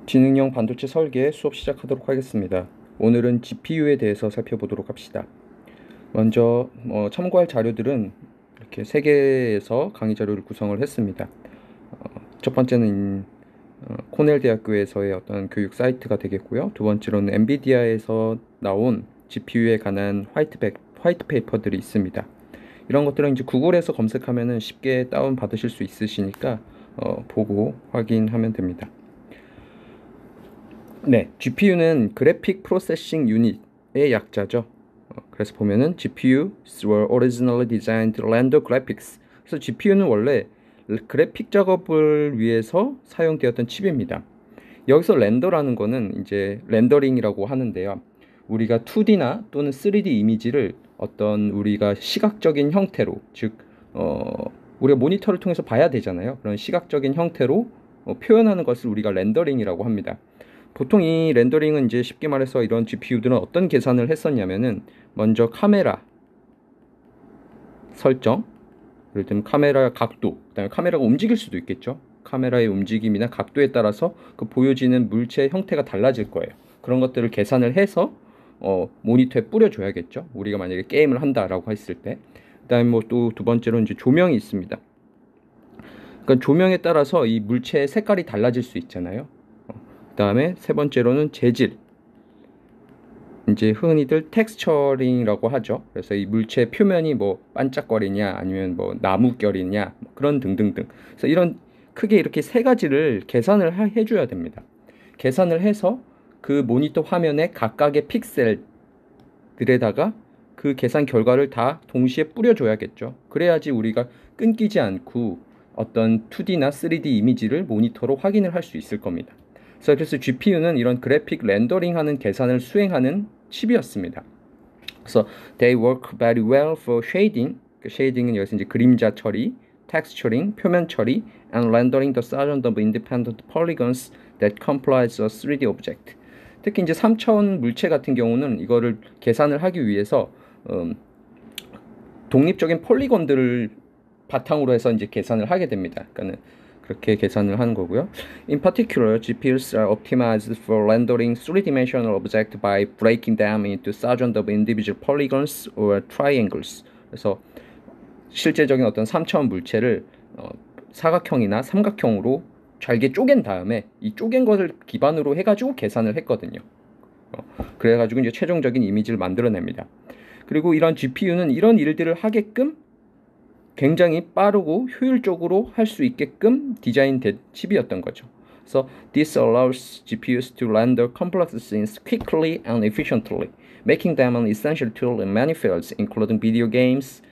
지능형 반도체 설계 수업 시작하도록 하겠습니다. 오늘은 GPU에 대해서 살펴보도록 합시다. 먼저 참고할 자료들은 이렇게 3개에서 강의 자료를 구성을 했습니다. 첫 번째는 코넬 대학교에서의 어떤 교육 사이트가 되겠고요. 두 번째로는 엔비디아에서 나온 GPU에 관한 화이트 페이퍼들이 있습니다. 이런 것들은 이제 구글에서 검색하면은 쉽게 다운 받으실 수 있으시니까 보고 확인하면 됩니다. 네, GPU는 그래픽 프로세싱 유닛의 약자죠. 그래서 보면은 GPUs were originally designed to render graphics. 그래서 GPU는 원래 그래픽 작업을 위해서 사용되었던 칩입니다. 여기서 렌더라는 거는 이제 렌더링이라고 하는데요. 우리가 2D나 또는 3D 이미지를 어떤 우리가 시각적인 형태로, 즉 우리가 모니터를 통해서 봐야 되잖아요. 그런 시각적인 형태로 표현하는 것을 우리가 렌더링이라고 합니다. 보통 이 렌더링은 이제 쉽게 말해서 이런 GPU들은 어떤 계산을 했었냐면은 먼저 카메라 설정, 예를 들면 카메라 각도, 그다음에 카메라가 움직일 수도 있겠죠. 카메라의 움직임이나 각도에 따라서 그 보여지는 물체의 형태가 달라질 거예요. 그런 것들을 계산을 해서 모니터에 뿌려줘야겠죠. 우리가 만약에 게임을 한다라고 했을 때. 그다음에 뭐 또 두 번째로 이제 조명이 있습니다. 그러니까 조명에 따라서 이 물체의 색깔이 달라질 수 있잖아요. 그 다음에 세 번째로는 재질, 이제 흔히들 텍스처링이라고 하죠. 그래서 이 물체 표면이 뭐 반짝거리냐 아니면 뭐 나무결이냐 뭐 그런 등등등. 그래서 이런 크게 이렇게 3가지를 계산을 해줘야 됩니다. 계산을 해서 그 모니터 화면에 각각의 픽셀들에다가 그 계산 결과를 다 동시에 뿌려줘야겠죠. 그래야지 우리가 끊기지 않고 어떤 2D나 3D 이미지를 모니터로 확인을 할 수 있을 겁니다. 그래서 GPU는 이런 그래픽 렌더링하는 계산을 수행하는 칩이었습니다. 그래서 they work very well for shading. 쉐이딩은 여기서 이제 그림자 처리, texturing, 표면 처리, and rendering the thousand of independent polygons that comprise a 3D object. 특히 이제 3차원 물체 같은 경우는 이거를 계산을 하기 위해서 독립적인 폴리곤들을 바탕으로 해서 이제 계산을 하게 됩니다. 그러니까는 그렇게 계산을 하는 거고요. In particular, GPUs are optimized for rendering three-dimensional objects by breaking them into thousands of individual polygons or triangles. 그래서 실제적인 어떤 3차원 물체를 사각형이나 삼각형으로 잘게 쪼갠 다음에 이 쪼갠 것을 기반으로 해가지고 계산을 했거든요. 그래가지고 이제 최종적인 이미지를 만들어냅니다. 그리고 이런 GPU는 이런 일들을 하게끔 굉장히 빠르고 효율적으로 할 수 있게끔 디자인된 칩이었던 거죠. So this allows GPUs to render complex scenes quickly and efficiently, making them an essential tool in many fields, including video games,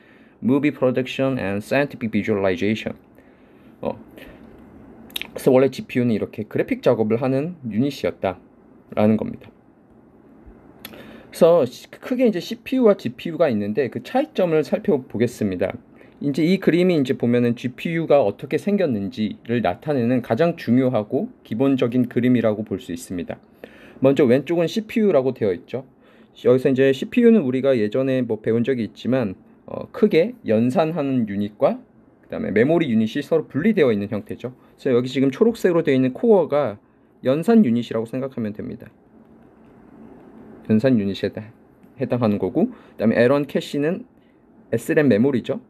movie production, and scientific visualization. 그래서 원래 GPU는 이렇게 그래픽 작업을 하는 유닛이었다라는 겁니다. 그래서 크게 이제 CPU와 GPU가 있는데 그 차이점을 살펴보겠습니다. 이제 이 그림이 이제 보면은 GPU가 어떻게 생겼는지를 나타내는 가장 중요하고 기본적인 그림이라고 볼 수 있습니다. 먼저 왼쪽은 CPU라고 되어 있죠. 여기서 이제 CPU는 우리가 예전에 뭐 배운 적이 있지만 크게 연산하는 유닛과 그다음에 메모리 유닛이 서로 분리되어 있는 형태죠. 그래서 여기 지금 초록색으로 되어 있는 코어가 연산 유닛이라고 생각하면 됩니다. 연산 유닛에 해당하는 거고, 그다음에 L1 캐시는 SRAM 메모리죠.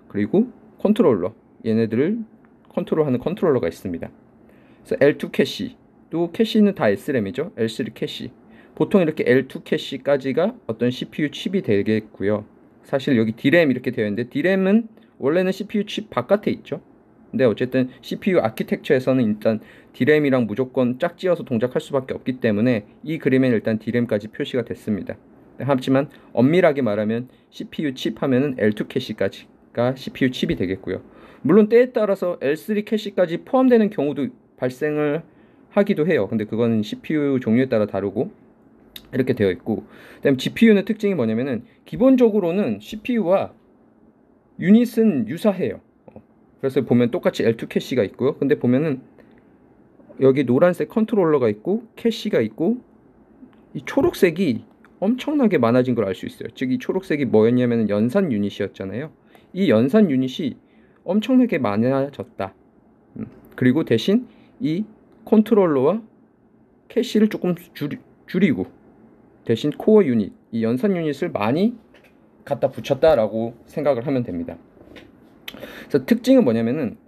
그리고 컨트롤러, 얘네들을 컨트롤하는 컨트롤러가 있습니다. 그래서 L2 캐시도 캐시는 다 SRAM이죠. L3 캐시. 보통 이렇게 L2 캐시까지가 어떤 CPU 칩이 되겠고요. 사실 여기 D램 이렇게 되어 있는데 D램은 원래는 CPU 칩 바깥에 있죠. 근데 어쨌든 CPU 아키텍처에서는 일단 D램이랑 무조건 짝지어서 동작할 수밖에 없기 때문에 이 그림에는 일단 D램까지 표시가 됐습니다. 하지만 엄밀하게 말하면 CPU 칩 하면은 L2 캐시까지가 CPU 칩이 되겠고요. 물론 때에 따라서 L3 캐시까지 포함되는 경우도 발생을 하기도 해요. 근데 그거는 CPU 종류에 따라 다르고 이렇게 되어 있고, 그다음 GPU는 특징이 뭐냐면은 기본적으로는 CPU와 유닛은 유사해요. 그래서 보면 똑같이 L2 캐시가 있고요. 근데 보면은 여기 노란색 컨트롤러가 있고 캐시가 있고 이 초록색이 엄청나게 많아진 걸 알 수 있어요. 즉 이 초록색이 뭐였냐면 연산 유닛이었잖아요. 이 연산 유닛이 엄청나게 많아졌다. 그리고 대신 이 컨트롤러와 캐시를 조금 줄이고 대신 코어 유닛, 이 연산 유닛을 많이 갖다 붙였다라고 생각을 하면 됩니다. 그래서 특징은 뭐냐면은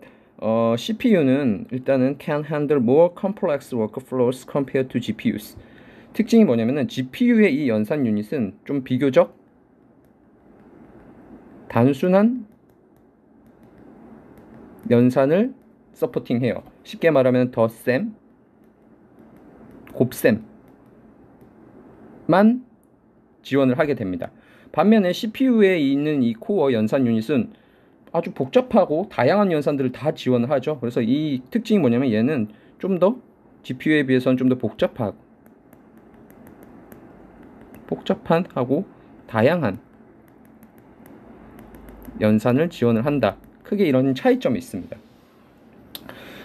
CPU는 일단은 can handle more complex workflows compared to GPUs. 특징이 뭐냐면은 GPU의 이 연산 유닛은 좀 비교적 단순한 연산을 서포팅해요. 쉽게 말하면 덧셈, 곱셈만 지원을 하게 됩니다. 반면에 CPU에 있는 이 코어 연산 유닛은 아주 복잡하고 다양한 연산들을 다 지원을 하죠. 그래서 이 특징이 뭐냐면 얘는 좀 더 GPU에 비해서는 좀 더 복잡하고 다양한 연산을 지원을 한다. 크게 이런 차이점이 있습니다.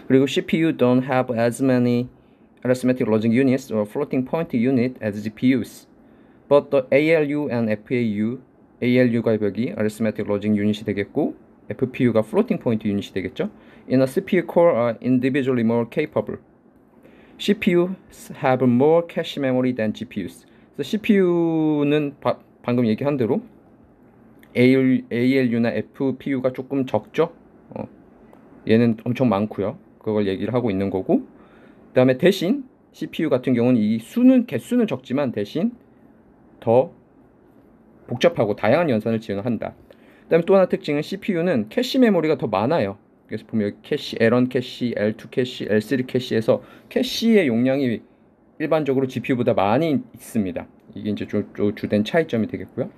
그리고 CPU don't have as many arithmetic logic units or floating point unit as GPUs, but the ALU and FAU, ALU가 여기 arithmetic logic unit이 되겠고 FPU가 floating point unit이 되겠죠. In a CPU core are individually more capable. CPUs have more cache memory than GPUs. 그래서 CPU는 방금 얘기한 대로 ALU나 FPU가 조금 적죠. 얘는 엄청 많고요. 그걸 얘기를 하고 있는 거고, 그 다음에 대신 CPU 같은 경우는 이 개수는 적지만 대신 더 복잡하고 다양한 연산을 지원한다. 그 다음에 또 하나 특징은 CPU는 캐시 메모리가 더 많아요. 그래서 보면 여기 캐시, L1 캐시, L2 캐시, L3 캐시에서 캐시의 용량이 일반적으로 GPU보다 많이 있습니다. 이게 이제 주된 차이점이 되겠고요.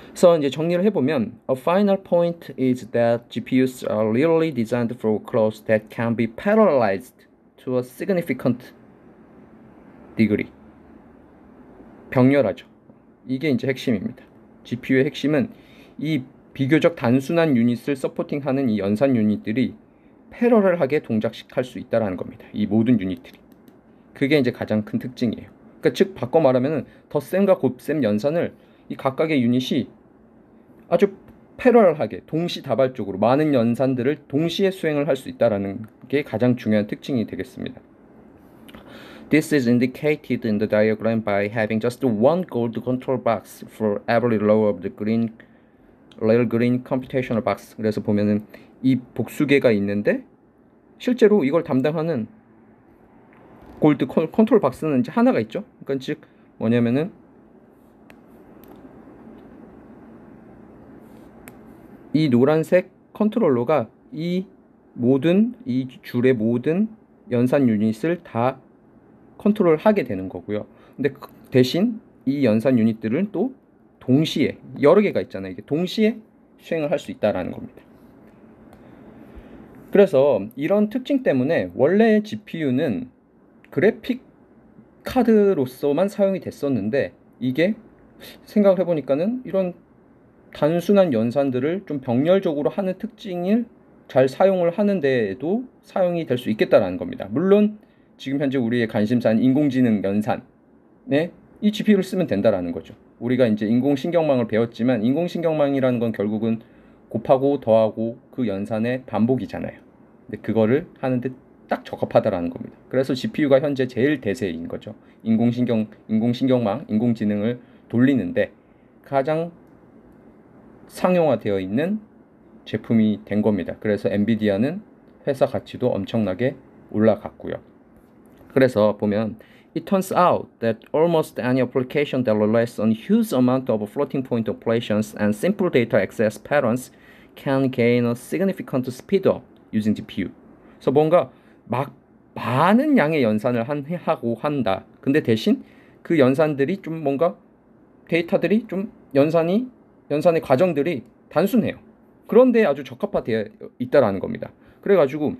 그래서 이제 정리를 해보면 A final point is that GPUs are really designed for workloads that can be parallelized to a significant degree. 병렬하죠. 이게 이제 핵심입니다. GPU의 핵심은 이 비교적 단순한 유닛을 서포팅하는 이 연산 유닛들이 패러럴하게 동작할 수 있다는 겁니다. 이 모든 유닛들이. 그게 이제 가장 큰 특징이에요. 그러니까 즉 바꿔 말하면은 덧셈과 곱셈 연산을 이 각각의 유닛이 아주 패러럴하게 동시다발적으로 많은 연산들을 동시에 수행을 할 수 있다는 게 가장 중요한 특징이 되겠습니다. This is indicated in the diagram by having just one gold control box for every row of the little green computational box. 그래서 보면은 이 복수개가 있는데 실제로 이걸 담당하는 골드 컨트롤 박스는 이제 하나가 있죠. 그러니까 즉 뭐냐면은 이 노란색 컨트롤러가 이 줄의 모든 연산 유닛을 다 컨트롤하게 되는 거고요. 근데 대신 이 연산 유닛들은 또 동시에 여러 개가 있잖아요. 이게 동시에 수행을 할 수 있다라는 겁니다. 그래서 이런 특징 때문에 원래 GPU는 그래픽 카드로서만 사용이 됐었는데 이게 생각을 해보니까는 이런 단순한 연산들을 좀 병렬적으로 하는 특징을 잘 사용을 하는 데에도 사용이 될 수 있겠다라는 겁니다. 물론 지금 현재 우리의 관심사는 인공지능 연산에 이 GPU를 쓰면 된다라는 거죠. 우리가 이제 인공신경망을 배웠지만 인공신경망이라는 건 결국은 곱하고 더하고 그 연산의 반복이잖아요. 근데 그거를 하는데 딱 적합하다라는 겁니다. 그래서 GPU가 현재 제일 대세인 거죠. 인공신경망, 인공지능을 돌리는데 가장 상용화되어 있는 제품이 된 겁니다. 그래서 엔비디아는 회사 가치도 엄청나게 올라갔고요. 그래서 보면 It turns out that almost any application that relies on huge amount of floating point operations and simple data access patterns can gain a significant speed up using GPU. 그래서 뭔가 막 많은 양의 연산을 하고 한다. 근데 대신 그 연산들이 좀 뭔가 데이터들이 좀 연산의 과정들이 단순해요. 그런데 아주 적합화되어 있다라는 겁니다. 그래가지고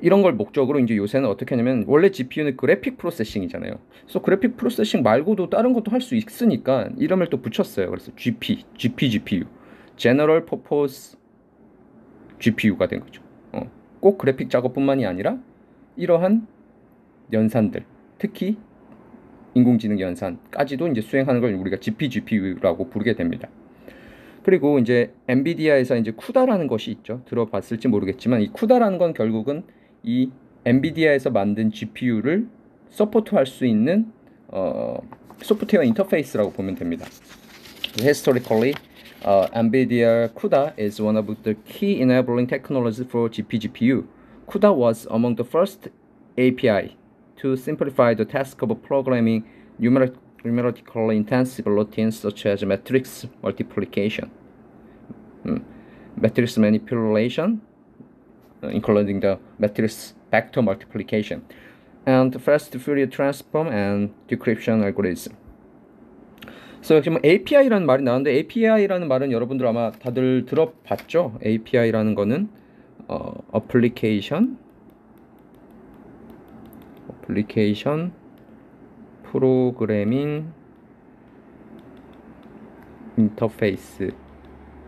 이런 걸 목적으로 이제 요새는 어떻게 하냐면 원래 GPU는 그래픽 프로세싱이잖아요. 그래서 그래픽 프로세싱 말고도 다른 것도 할 수 있으니까 이름을 또 붙였어요. 그래서 GPU, General Purpose GPU가 된 거죠. 꼭 그래픽 작업뿐만이 아니라 이러한 연산들, 특히 인공지능 연산까지도 이제 수행하는 걸 우리가 GPGPU라고 부르게 됩니다. 그리고 이제 엔비디아에서 이제 쿠다라는 것이 있죠. 들어봤을지 모르겠지만 이 쿠다라는 건 결국은 이 엔비디아에서 만든 GPU를 서포트할 수 있는 소프트웨어 인터페이스라고 보면 됩니다. Historically, NVIDIA CUDA is one of the key enabling technologies for GPGPU. CUDA was among the first API to simplify the task of programming numerically intensive routines such as matrix multiplication, matrix manipulation, including the matrix vector multiplication, and fast Fourier transform and decryption algorithm. 그래서 지금 API라는 말이 나왔는데 API라는 말은 여러분들 아마 다들 들어봤죠? API라는 거는 Application Programming Interface의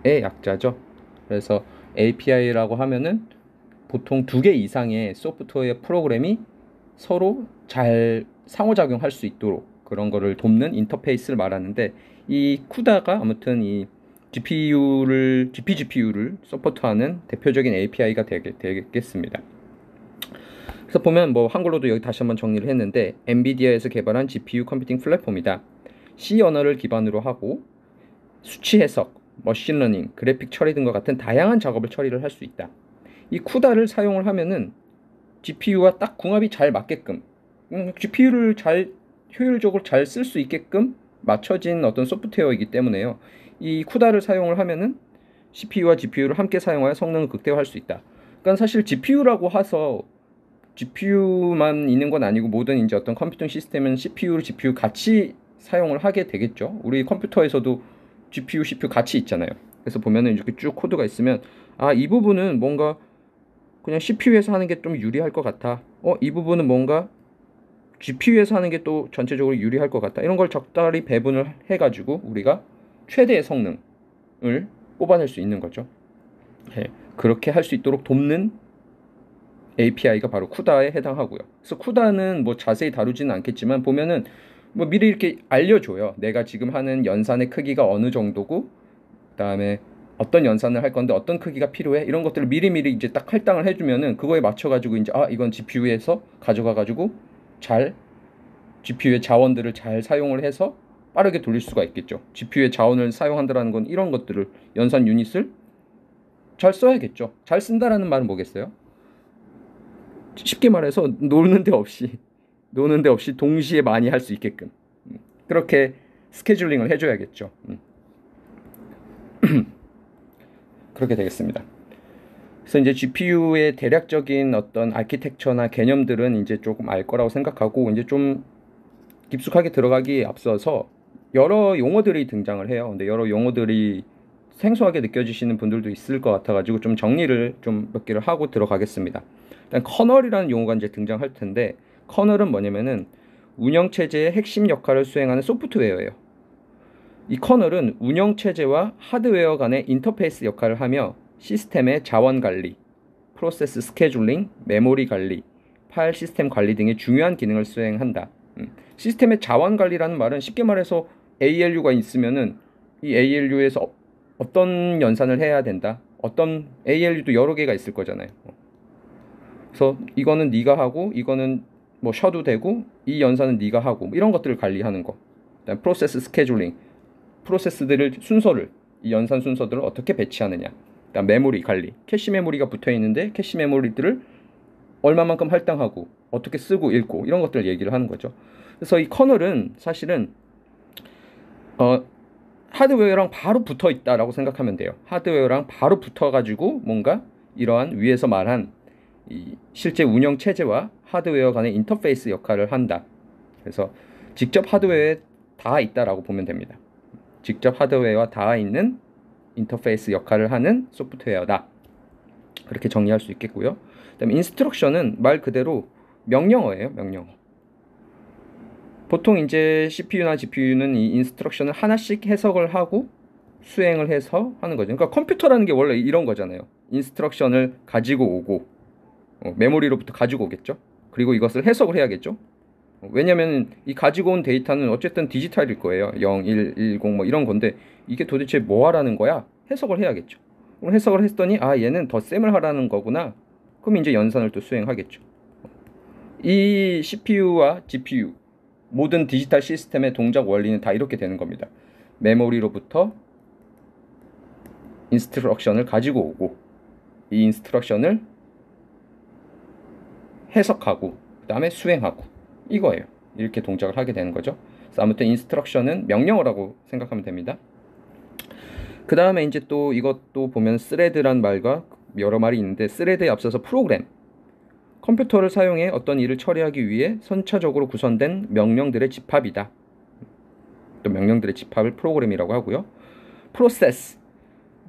약자죠. 그래서 API라고 하면은 보통 2개 이상의 소프트웨어 프로그램이 서로 잘 상호작용할 수 있도록 그런 거를 돕는 인터페이스를 말하는데, 이 CUDA가 아무튼 이 GPGPU를 서포트하는 대표적인 API가 되겠습니다. 그래서 보면 뭐 한글로도 여기 다시 한번 정리를 했는데, 엔비디아에서 개발한 GPU 컴퓨팅 플랫폼이다. C 언어를 기반으로 하고 수치 해석, 머신러닝, 그래픽 처리 등과 같은 다양한 작업을 처리를 할 수 있다. 이 CUDA를 사용을 하면은 GPU와 딱 궁합이 잘 맞게끔, GPU를 효율적으로 잘 쓸 수 있게끔 맞춰진 어떤 소프트웨어이기 때문에요. 이 CUDA를 사용을 하면은 CPU와 GPU를 함께 사용하여 성능을 극대화할 수 있다. 그러니까 사실 GPU라고 해서 GPU만 있는 건 아니고, 모든 이제 어떤 컴퓨팅 시스템은 CPU, GPU 같이 사용을 하게 되겠죠. 우리 컴퓨터에서도 GPU, CPU 같이 있잖아요. 그래서 보면은 이렇게 쭉 코드가 있으면, 이 부분은 뭔가 그냥 CPU에서 하는 게 좀 유리할 것 같아. 이 부분은 뭔가 GPU에서 하는 게 또 전체적으로 유리할 것 같다. 이런 걸 적절히 배분을 해가지고 우리가 최대의 성능을 뽑아낼 수 있는 거죠. 네, 그렇게 할 수 있도록 돕는 API가 바로 CUDA에 해당하고요. 그래서 CUDA는 뭐 자세히 다루지는 않겠지만 보면은 뭐 미리 이렇게 알려줘요. 내가 지금 하는 연산의 크기가 어느 정도고, 그다음에 어떤 연산을 할 건데 어떤 크기가 필요해, 이런 것들을 미리미리 이제 딱 할당을 해주면은 그거에 맞춰가지고 이제 이건 GPU에서 가져가가지고 잘 GPU의 자원들을 잘 사용을 해서 빠르게 돌릴 수가 있겠죠. GPU의 자원을 사용한다는 건 이런 것들을, 연산 유닛을 잘 써야겠죠. 잘 쓴다라는 말은 뭐겠어요? 쉽게 말해서 노는 데 없이 동시에 많이 할 수 있게끔 그렇게 스케줄링을 해줘야겠죠. 그렇게 되겠습니다. 그래서 이제 GPU의 대략적인 어떤 아키텍처나 개념들은 이제 조금 알 거라고 생각하고, 이제 좀 깊숙하게 들어가기에 앞서서 여러 용어들이 등장을 해요. 근데 여러 용어들이 생소하게 느껴지시는 분들도 있을 것 같아가지고 좀 정리를 좀 몇 개를 하고 들어가겠습니다. 일단 커널이라는 용어가 이제 등장할 텐데, 커널은 뭐냐면은 운영체제의 핵심 역할을 수행하는 소프트웨어예요. 이 커널은 운영체제와 하드웨어 간의 인터페이스 역할을 하며 시스템의 자원 관리, 프로세스 스케줄링, 메모리 관리, 파일 시스템 관리 등의 중요한 기능을 수행한다. 시스템의 자원 관리라는 말은 쉽게 말해서 ALU가 있으면은 이 ALU에서 어떤 연산을 해야 된다. 어떤 ALU도 여러 개가 있을 거잖아요. 그래서 이거는 네가 하고, 이거는 뭐 쉬어도 되고, 이 연산은 네가 하고, 이런 것들을 관리하는 거. 그다음 프로세스 스케줄링, 프로세스들을 순서를, 이 연산 순서들을 어떻게 배치하느냐. 그다음 메모리 관리, 캐시 메모리가 붙어 있는데 캐시 메모리들을 얼마만큼 할당하고 어떻게 쓰고 읽고, 이런 것들을 얘기를 하는 거죠. 그래서 이 커널은 사실은 하드웨어랑 바로 붙어 있다라고 생각하면 돼요. 하드웨어랑 바로 붙어가지고 뭔가 이러한 위에서 말한 이 실제 운영 체제와 하드웨어 간의 인터페이스 역할을 한다. 그래서 직접 하드웨어에 닿아 있다라고 보면 됩니다. 직접 하드웨어와 닿아 있는 인터페이스 역할을 하는 소프트웨어다. 그렇게 정리할 수 있겠고요. 그다음에 인스트럭션은 말 그대로 명령어예요. 명령어. 보통 이제 CPU나 GPU는 이 인스트럭션을 하나씩 해석을 하고 수행을 해서 하는 거죠. 그러니까 컴퓨터라는 게 원래 이런 거잖아요. 인스트럭션을 가지고 오고, 메모리로부터 가지고 오겠죠. 그리고 이것을 해석을 해야겠죠. 왜냐면 이 가지고 온 데이터는 어쨌든 디지털일 거예요. 0, 1, 10 뭐 이런 건데, 이게 도대체 뭐 하라는 거야? 해석을 해야겠죠. 그럼 해석을 했더니 얘는 덧셈을 하라는 거구나. 그럼 이제 연산을 또 수행하겠죠. 이 CPU와 GPU 모든 디지털 시스템의 동작 원리는 다 이렇게 되는 겁니다. 메모리로부터 인스트럭션을 가지고 오고 이 인스트럭션을 해석하고 그 다음에 수행하고 이거예요. 이렇게 동작을 하게 되는 거죠. 그래서 아무튼 인스트럭션은 명령어라고 생각하면 됩니다. 그 다음에 이제 또 이것도 보면 스레드란 말과 여러 말이 있는데 스레드에 앞서서 프로그램, 컴퓨터를 사용해 어떤 일을 처리하기 위해 선차적으로 구성된 명령들의 집합이다. 또 명령들의 집합을 프로그램이라고 하고요. 프로세스,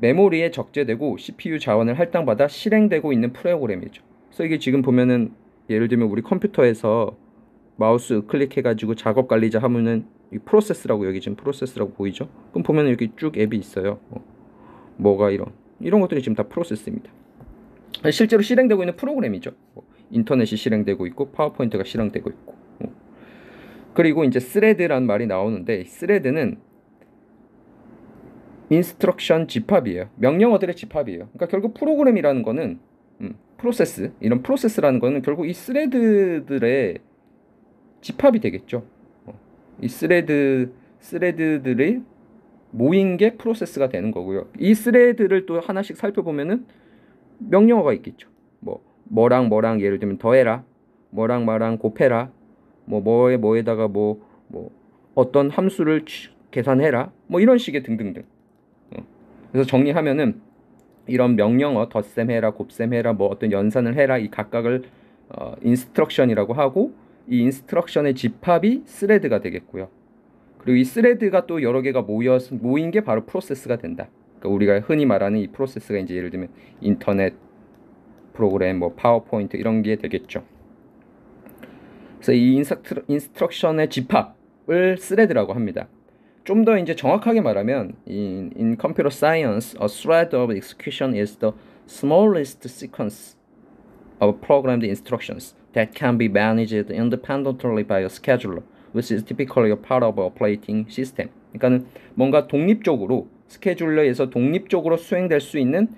메모리에 적재되고 CPU 자원을 할당받아 실행되고 있는 프로그램이죠. 그래서 이게 지금 보면은 예를 들면 우리 컴퓨터에서 마우스 우클릭해가지고 작업 관리자 하면은 이 프로세스라고 여기 지금 프로세스라고 보이죠? 그럼 보면은 이렇게 쭉 앱이 있어요. 뭐가 이런 것들이 지금 다 프로세스입니다. 실제로 실행되고 있는 프로그램이죠. 인터넷이 실행되고 있고 파워포인트가 실행되고 있고. 그리고 이제 스레드라는 말이 나오는데 스레드는 인스트럭션 집합이에요. 명령어들의 집합이에요. 그러니까 결국 프로그램이라는 거는 프로세스, 이런 프로세스라는 거는 결국 이 스레드들의 집합이 되겠죠. 이 스레드들이 모인 게 프로세스가 되는 거고요. 이 스레드를 또 하나씩 살펴보면은 명령어가 있겠죠. 뭐랑 뭐랑 예를 들면 더해라, 뭐랑 뭐랑 곱해라, 뭐에다가 어떤 함수를 계산해라, 이런 식의 등등등. 그래서 정리하면은 이런 명령어 덧셈해라, 곱셈해라, 어떤 연산을 해라, 이 각각을 인스트럭션이라고 하고 이 인스트럭션의 집합이 스레드가 되겠고요. 그리고 이 스레드가 또 여러 개가 모인 게 바로 프로세스가 된다. 그러니까 우리가 흔히 말하는 이 프로세스가 이제 예를 들면 인터넷 프로그램, 파워포인트 이런 게 되겠죠. 그래서 이 인스트럭션의 집합을 스레드라고 합니다. 좀 더 이제 정확하게 말하면 in computer science, a thread of execution is the smallest sequence of programmed instructions that can be managed independently by a scheduler, which is typically a part of a operating system. 그러니까는 뭔가 독립적으로 스케줄러에서 독립적으로 수행될 수 있는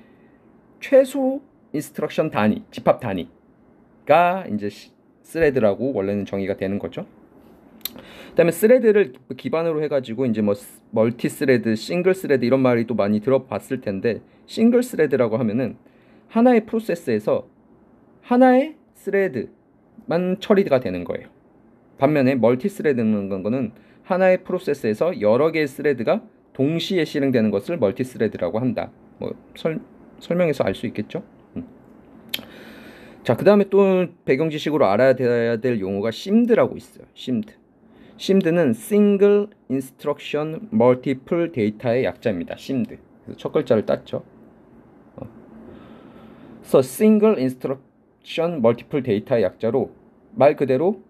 최소 인스트럭션 단위, 집합 단위가 이제 스레드라고 원래는 정의가 되는 거죠. 그다음에 스레드를 기반으로 해가지고 이제 멀티 스레드, 싱글 스레드 이런 말이 또 많이 들어봤을 텐데 싱글 스레드라고 하면은 하나의 프로세스에서 하나의 스레드만 처리가 되는 거예요. 반면에 멀티 스레드는 거는 하나의 프로세스에서 여러 개의 스레드가 동시에 실행되는 것을 멀티 스레드라고 한다. 설명해서 알 수 있겠죠? 자, 그 다음에 또 배경 지식으로 알아야 될 용어가 심드라고 있어요. 심드는 Single Instruction Multiple Data의 약자입니다. 심드. 그래서 첫 글자를 땄죠. 그래서 Single Instruction Multiple Data의 약자로 말 그대로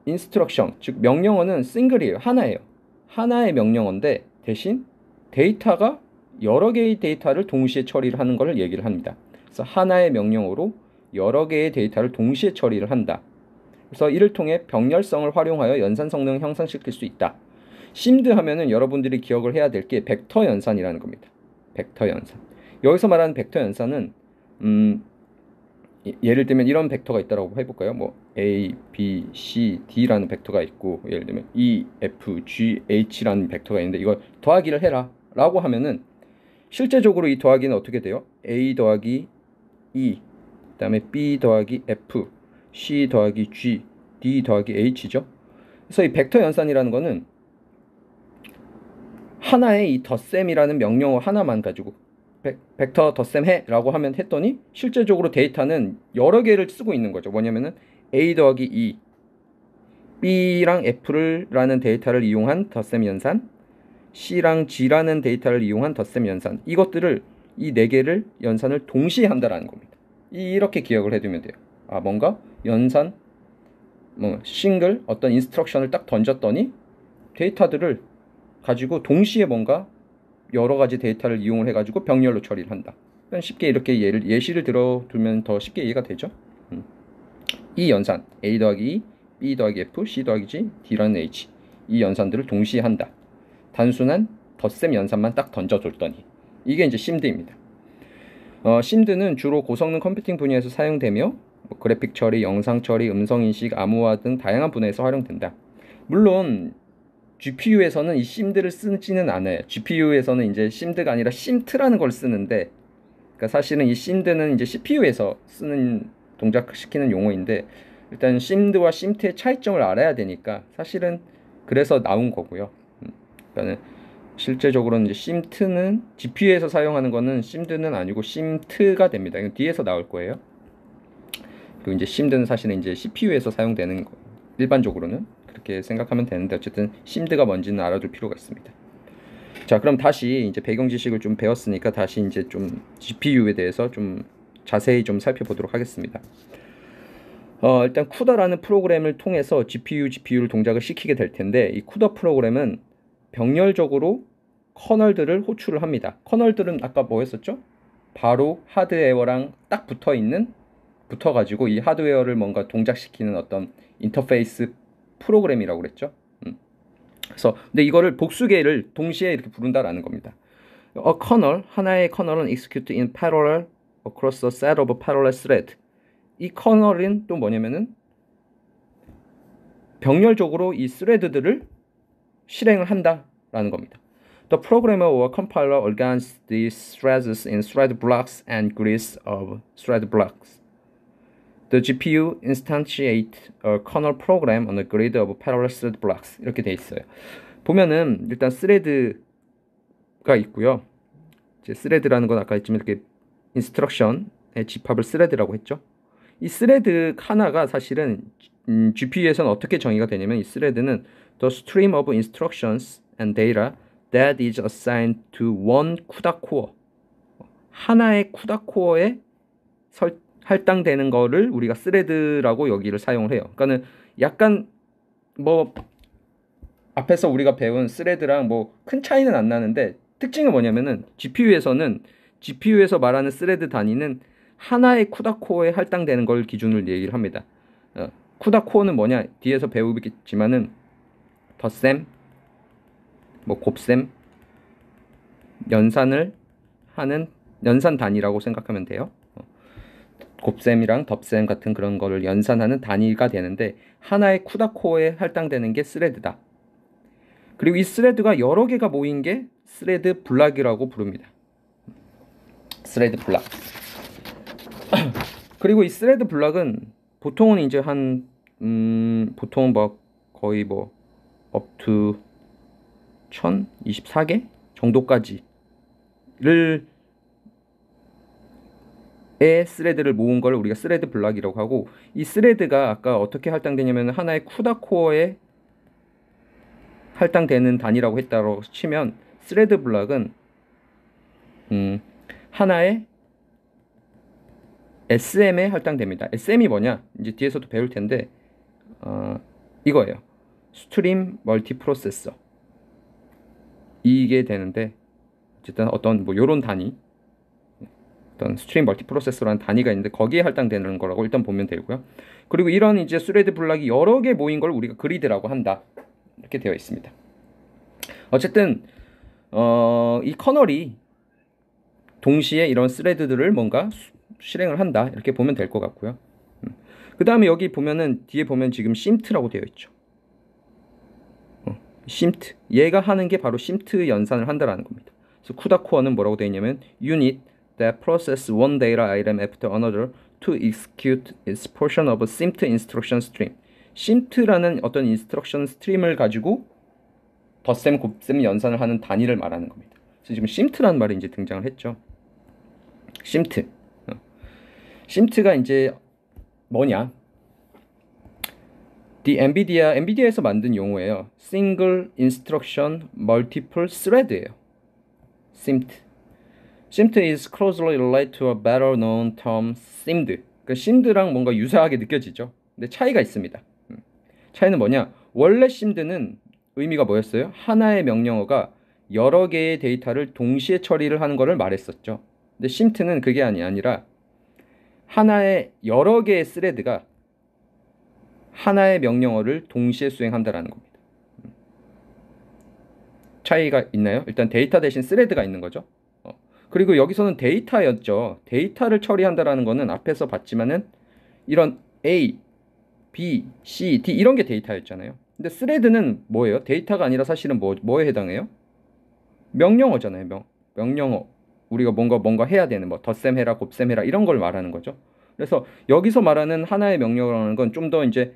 Instruction, 즉 명령어는 싱글이에요. 하나예요. 하나의 명령어인데 대신 데이터가 여러 개의 데이터를 동시에 처리를 하는 것을 얘기를 합니다. 그래서 하나의 명령어로 여러 개의 데이터를 동시에 처리를 한다. 그래서 이를 통해 병렬성을 활용하여 연산 성능을 향상시킬 수 있다. 심드 하면은 여러분들이 기억을 해야 될 게 벡터 연산이라는 겁니다. 벡터 연산. 여기서 말하는 bek터 연산은 예를 들면 이런 벡터가 있다라고 해볼까요? A, B, C, D라는 벡터가 있고 예를 들면 E, F, G, H라는 벡터가 있는데 이걸 더하기를 해라 라고 하면은 실제적으로 이 더하기는 어떻게 돼요? A 더하기 E, 그 다음에 B 더하기 F, C 더하기 G, D 더하기 H죠. 그래서 이 벡터 연산이라는 거는 하나의 이 덧셈이라는 명령어 하나만 가지고 벡터 덧셈 해 라고 하면 했더니 실제적으로 데이터는 여러 개를 쓰고 있는 거죠. 뭐냐면은 A 더하기 E, B랑 F라는 데이터를 이용한 덧셈 연산, C랑 G라는 데이터를 이용한 덧셈 연산, 이것들을 이 네 개를 연산을 동시에 한다라는 겁니다. 이렇게 기억을 해두면 돼요. 뭔가 연산, 싱글 어떤 인스트럭션을 딱 던졌더니 데이터들을 가지고 동시에 뭔가 여러 가지 데이터를 이용을 해가지고 병렬로 처리를 한다. 쉽게 이렇게 예시를 들어두면 더 쉽게 이해가 되죠. 이 연산 A 더하기 E, B 더하기 F, C 더하기 G, D라는 H, 이 연산들을 동시에 한다. 단순한 덧셈 연산만 딱 던져줬더니 이게 이제 심드입니다. 심드는 주로 고성능 컴퓨팅 분야에서 사용되며 뭐 그래픽 처리, 영상 처리, 음성 인식, 암호화 등 다양한 분야에서 활용된다. 물론 GPU에서는 이 심드를 쓰지는 않아요. GPU에서는 이제 심드가 아니라 심트라는 걸 쓰는데, 그러니까 사실은 이 심드는 이제 CPU에서 쓰는 동작시키는 용어인데, 일단 심드와 심트의 차이점을 알아야 되니까 사실은 그래서 나온 거고요. 그러니까 실제적으로는 이제 심트는 GPU에서 사용하는 거는 심드는 아니고 심트가 됩니다. 이건 뒤에서 나올 거예요. 그리고 이제 심드는 사실은 이제 CPU에서 사용되는 거, 일반적으로는 그렇게 생각하면 되는데, 어쨌든 심드가 뭔지는 알아둘 필요가 있습니다. 자, 그럼 다시 이제 배경 지식을 좀 배웠으니까 다시 이제 좀 GPU에 대해서 좀 자세히 좀 살펴보도록 하겠습니다. 일단 쿠다라는 프로그램을 통해서 GPU를 동작을 시키게 될 텐데, 이 쿠다 프로그램은 병렬적으로 커널들을 호출을 합니다. 커널들은 아까 뭐 했었죠? 바로 하드웨어랑 딱 붙어가지고 이 하드웨어를 뭔가 동작시키는 어떤 인터페이스 프로그램이라고 그랬죠. 그래서 근데 이거를 복수계를 동시에 이렇게 부른다라는 겁니다. kernel, 하나의 커널은 execute in parallel across a set of parallel thread. 이 커널은 또 뭐냐면은 병렬적으로 이 스레드들을 실행을 한다라는 겁니다. The programmer or compiler organizes these threads in thread blocks and grids of thread blocks. The GPU instantiates a kernel program on a grid of parallel thread blocks. 이렇게 돼 있어요. 보면은 일단 스레드가 있고요. 이제 스레드라는 건 아까 했지만 이렇게 인스트럭션의 집합을 스레드라고 했죠. 이 스레드 하나가 사실은 GPU에서는 어떻게 정의가 되냐면, 이 스레드는 the stream of instructions and data that is assigned to one CUDA core. 하나의 CUDA core에 할당되는 거를 우리가 스레드라고 여기를 사용을 해요. 그러니까는 약간 뭐 앞에서 우리가 배운 스레드랑 뭐 큰 차이는 안 나는데, 특징은 뭐냐면은 GPU에서 말하는 스레드 단위는 하나의 쿠다 코어에 할당되는 걸 기준으로 얘기를 합니다. 쿠다 코어는 뭐냐? 뒤에서 배우겠지만은 덧셈, 뭐 곱셈, 연산을 하는 연산 단위라고 생각하면 돼요. 곱셈이랑 덧셈 같은 그런 거를 연산하는 단위가 되는데, 하나의 쿠다 코어에 할당되는 게 스레드다. 그리고 이 스레드가 여러 개가 모인 게 스레드 블락이라고 부릅니다. 스레드 블락. 그리고 이 스레드 블락은 보통은 이제 보통 뭐 거의 뭐 up to 1024개 정도까지를 스레드를 모은 걸 우리가 스레드 블락이라고 하고, 이 스레드가 아까 어떻게 할당되냐면 하나의 쿠다 코어에 할당되는 단위라고 했다고 치면, 스레드 블락은 하나의 SM에 할당됩니다. SM이 뭐냐? 이제 뒤에서도 배울 텐데 이거예요. 스트림 멀티 프로세서. 이게 되는데, 어쨌든 어떤 뭐 요런 단위, 어떤 스트림 멀티 프로세서라는 단위가 있는데 거기에 할당되는 거라고 일단 보면 되고요. 그리고 이런 이제 스레드 블락이 여러 개 모인 걸 우리가 그리드라고 한다. 이렇게 되어 있습니다. 어쨌든 이 커널이 동시에 이런 스레드들을 뭔가 실행을 한다, 이렇게 보면 될 것 같고요. 그 다음에 여기 보면은 뒤에 보면 지금 심트라고 되어 있죠. 심트, 얘가 하는 게 바로 심트 연산을 한다라는 겁니다. 그래서 쿠다 코어는 뭐라고 되어 있냐면 unit that process one data item after another to execute its portion of a SIMT instruction stream. 심트라는 어떤 인스트럭션 스트림을 가지고 덧셈, 곱셈, 연산을 하는 단위를 말하는 겁니다. 그래서 지금 심트라는 말이 이제 등장을 했죠. 심트. 심트가 이제 뭐냐? NVIDIA에서 만든 용어예요. Single Instruction Multiple Thread예요. SIMT. SIMT is closely related to a better known term, SIMD. 그러니까 SIMD랑 뭔가 유사하게 느껴지죠. 근데 차이가 있습니다. 차이는 뭐냐? 원래 SIMD는 의미가 뭐였어요? 하나의 명령어가 여러 개의 데이터를 동시에 처리를 하는 것을 말했었죠. 근데 SIMT는 그게 아니라 하나의 여러 개의 스레드가 하나의 명령어를 동시에 수행한다라는 겁니다. 차이가 있나요? 일단 데이터 대신 스레드가 있는 거죠. 그리고 여기서는 데이터였죠. 데이터를 처리한다라는 거는 앞에서 봤지만은 이런 A, B, C, D 이런 게 데이터였잖아요. 근데 스레드는 뭐예요? 데이터가 아니라 사실은 뭐에 해당해요? 명령어잖아요. 명령어. 우리가 뭔가 해야 되는 뭐 덧셈 해라, 곱셈 해라 이런 걸 말하는 거죠. 그래서 여기서 말하는 하나의 명령어라는 건 좀 더 이제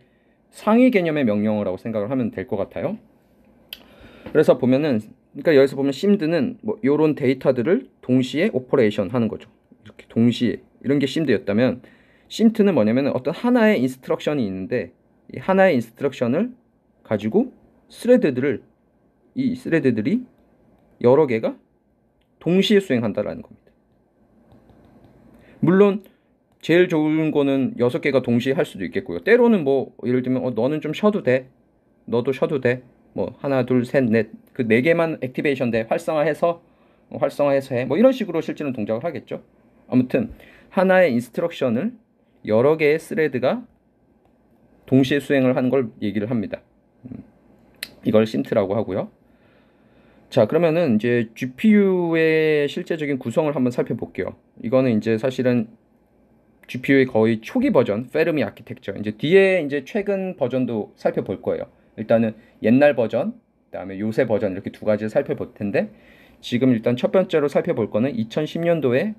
상위 개념의 명령어라고 생각을 하면 될 것 같아요. 그래서 보면은 그러니까 여기서 보면 심드는 뭐 요런 데이터들을 동시에 오퍼레이션 하는 거죠. 이렇게 동시에 이런 게 심드였다면 심트는 뭐냐면 어떤 하나의 인스트럭션이 있는데 이 하나의 인스트럭션을 가지고 이 스레드들이 여러 개가 동시에 수행한다라는 겁니다. 물론 제일 좋은 거는 6개가 동시에 할 수도 있겠고요. 때로는 뭐 예를 들면 너는 좀 쉬어도 돼. 너도 쉬어도 돼. 뭐 하나, 둘, 셋, 넷 그 4개만 액티베이션 돼. 활성화해서 해. 뭐 이런 식으로 실제는 동작을 하겠죠. 아무튼 하나의 인스트럭션을 여러 개의 스레드가 동시에 수행을 하는 걸 얘기를 합니다. 이걸 심트라고 하고요. 자, 그러면은 이제 GPU의 실제적인 구성을 한번 살펴볼게요. 이거는 이제 사실은 GPU의 거의 초기 버전, 페르미 아키텍처. 이제 뒤에 이제 최근 버전도 살펴볼 거예요. 일단은 옛날 버전, 그다음에 요새 버전 이렇게 두 가지를 살펴볼 텐데 지금 일단 첫 번째로 살펴볼 거는 2010년도에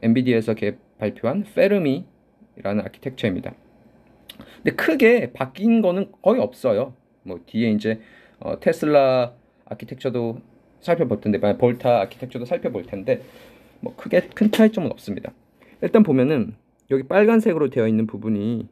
엔비디아에서 발표한 페르미라는 아키텍처입니다. 근데 크게 바뀐 거는 거의 없어요. 뭐 뒤에 이제 테슬라 아키텍처도 살펴볼 텐데, 볼타 아키텍처도 살펴볼 텐데 뭐 크게 큰 차이점은 없습니다. 일단 보면은 여기 빨간색으로 되어 있는 부분이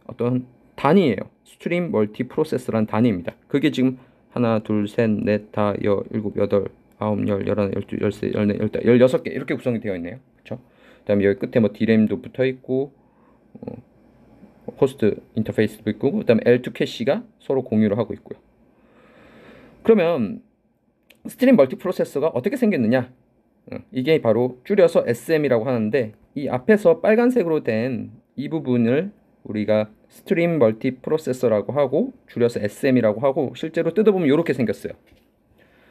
어떤 단위예요. 스트림 멀티 프로세서라는 단위입니다. 그게 지금 하나, 둘, 셋, 넷, 다, 일곱, 여덟, 아홉, 열, 열하나, 열둘, 열세, 열네, 열다, 16개 이렇게 구성이 되어 있네요. 그렇죠? 그다음에 여기 끝에 뭐 D램도 붙어 있고 호스트 인터페이스도 있고 그다음에 L2 캐시가 서로 공유를 하고 있고요. 그러면 스트림 멀티 프로세서가 어떻게 생겼느냐? 이게 바로 줄여서 SM이라고 하는데 이 앞에서 빨간색으로 된 이 부분을 우리가 스트림 멀티 프로세서라고 하고 줄여서 SM이라고 하고 실제로 뜯어보면 이렇게 생겼어요.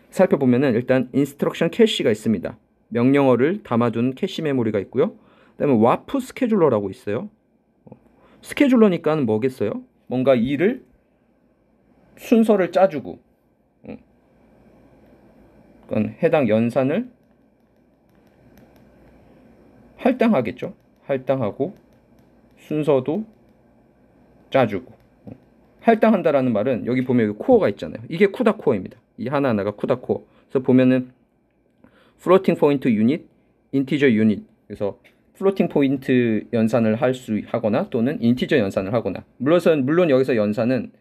살펴보면은 일단 인스트럭션 캐시가 있습니다. 명령어를 담아둔 캐시 메모리가 있고요. 그다음에 와프 스케줄러라고 있어요. 스케줄러니까 뭐겠어요? 뭔가 일을 순서를 짜주고 그건 해당 연산을 할당하겠죠. 할당하고 순서도 짜주고 할당한다라는 말은 여기 보면 여기 코어가 있잖아요. 이게 쿠다 코어입니다. 이 하나하나가 쿠다 코어. 그래서 보면은 플로팅 포인트 유닛, 인티저 유닛. 그래서 플로팅 포인트 연산을 하거나 또는 인티저 연산을 하거나 물론 여기서 연산은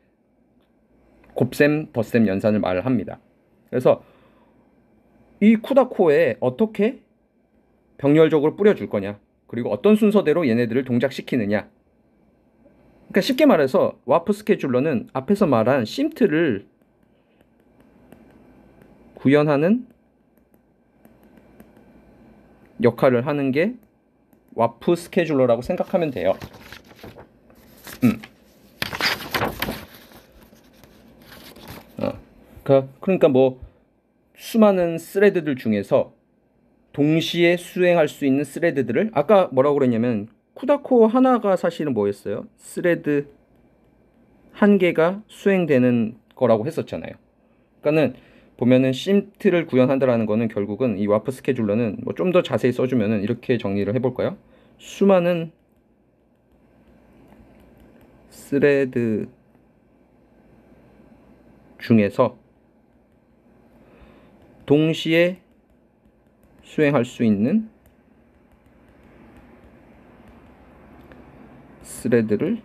곱셈, 덧셈 연산을 말을 합니다. 그래서 이 쿠다 코어에 어떻게 병렬적으로 뿌려줄 거냐 그리고 어떤 순서대로 얘네들을 동작시키느냐. 그러니까 쉽게 말해서 와프 스케줄러는 앞에서 말한 심트를 구현하는 역할을 하는 게 와프 스케줄러라고 생각하면 돼요. 그러니까 뭐 수많은 스레드들 중에서 동시에 수행할 수 있는 스레드들을 아까 뭐라고 그랬냐면 쿠다코어 하나가 사실은 뭐였어요? 스레드 한 개가 수행되는 거라고 했었잖아요. 그러니까는 보면은 심트를 구현한다라는 거는 결국은 이 와프 스케줄러는 뭐 좀 더 자세히 써주면은 이렇게 정리를 해볼까요? 수많은 스레드 중에서 동시에 수행할 수 있는 스레드를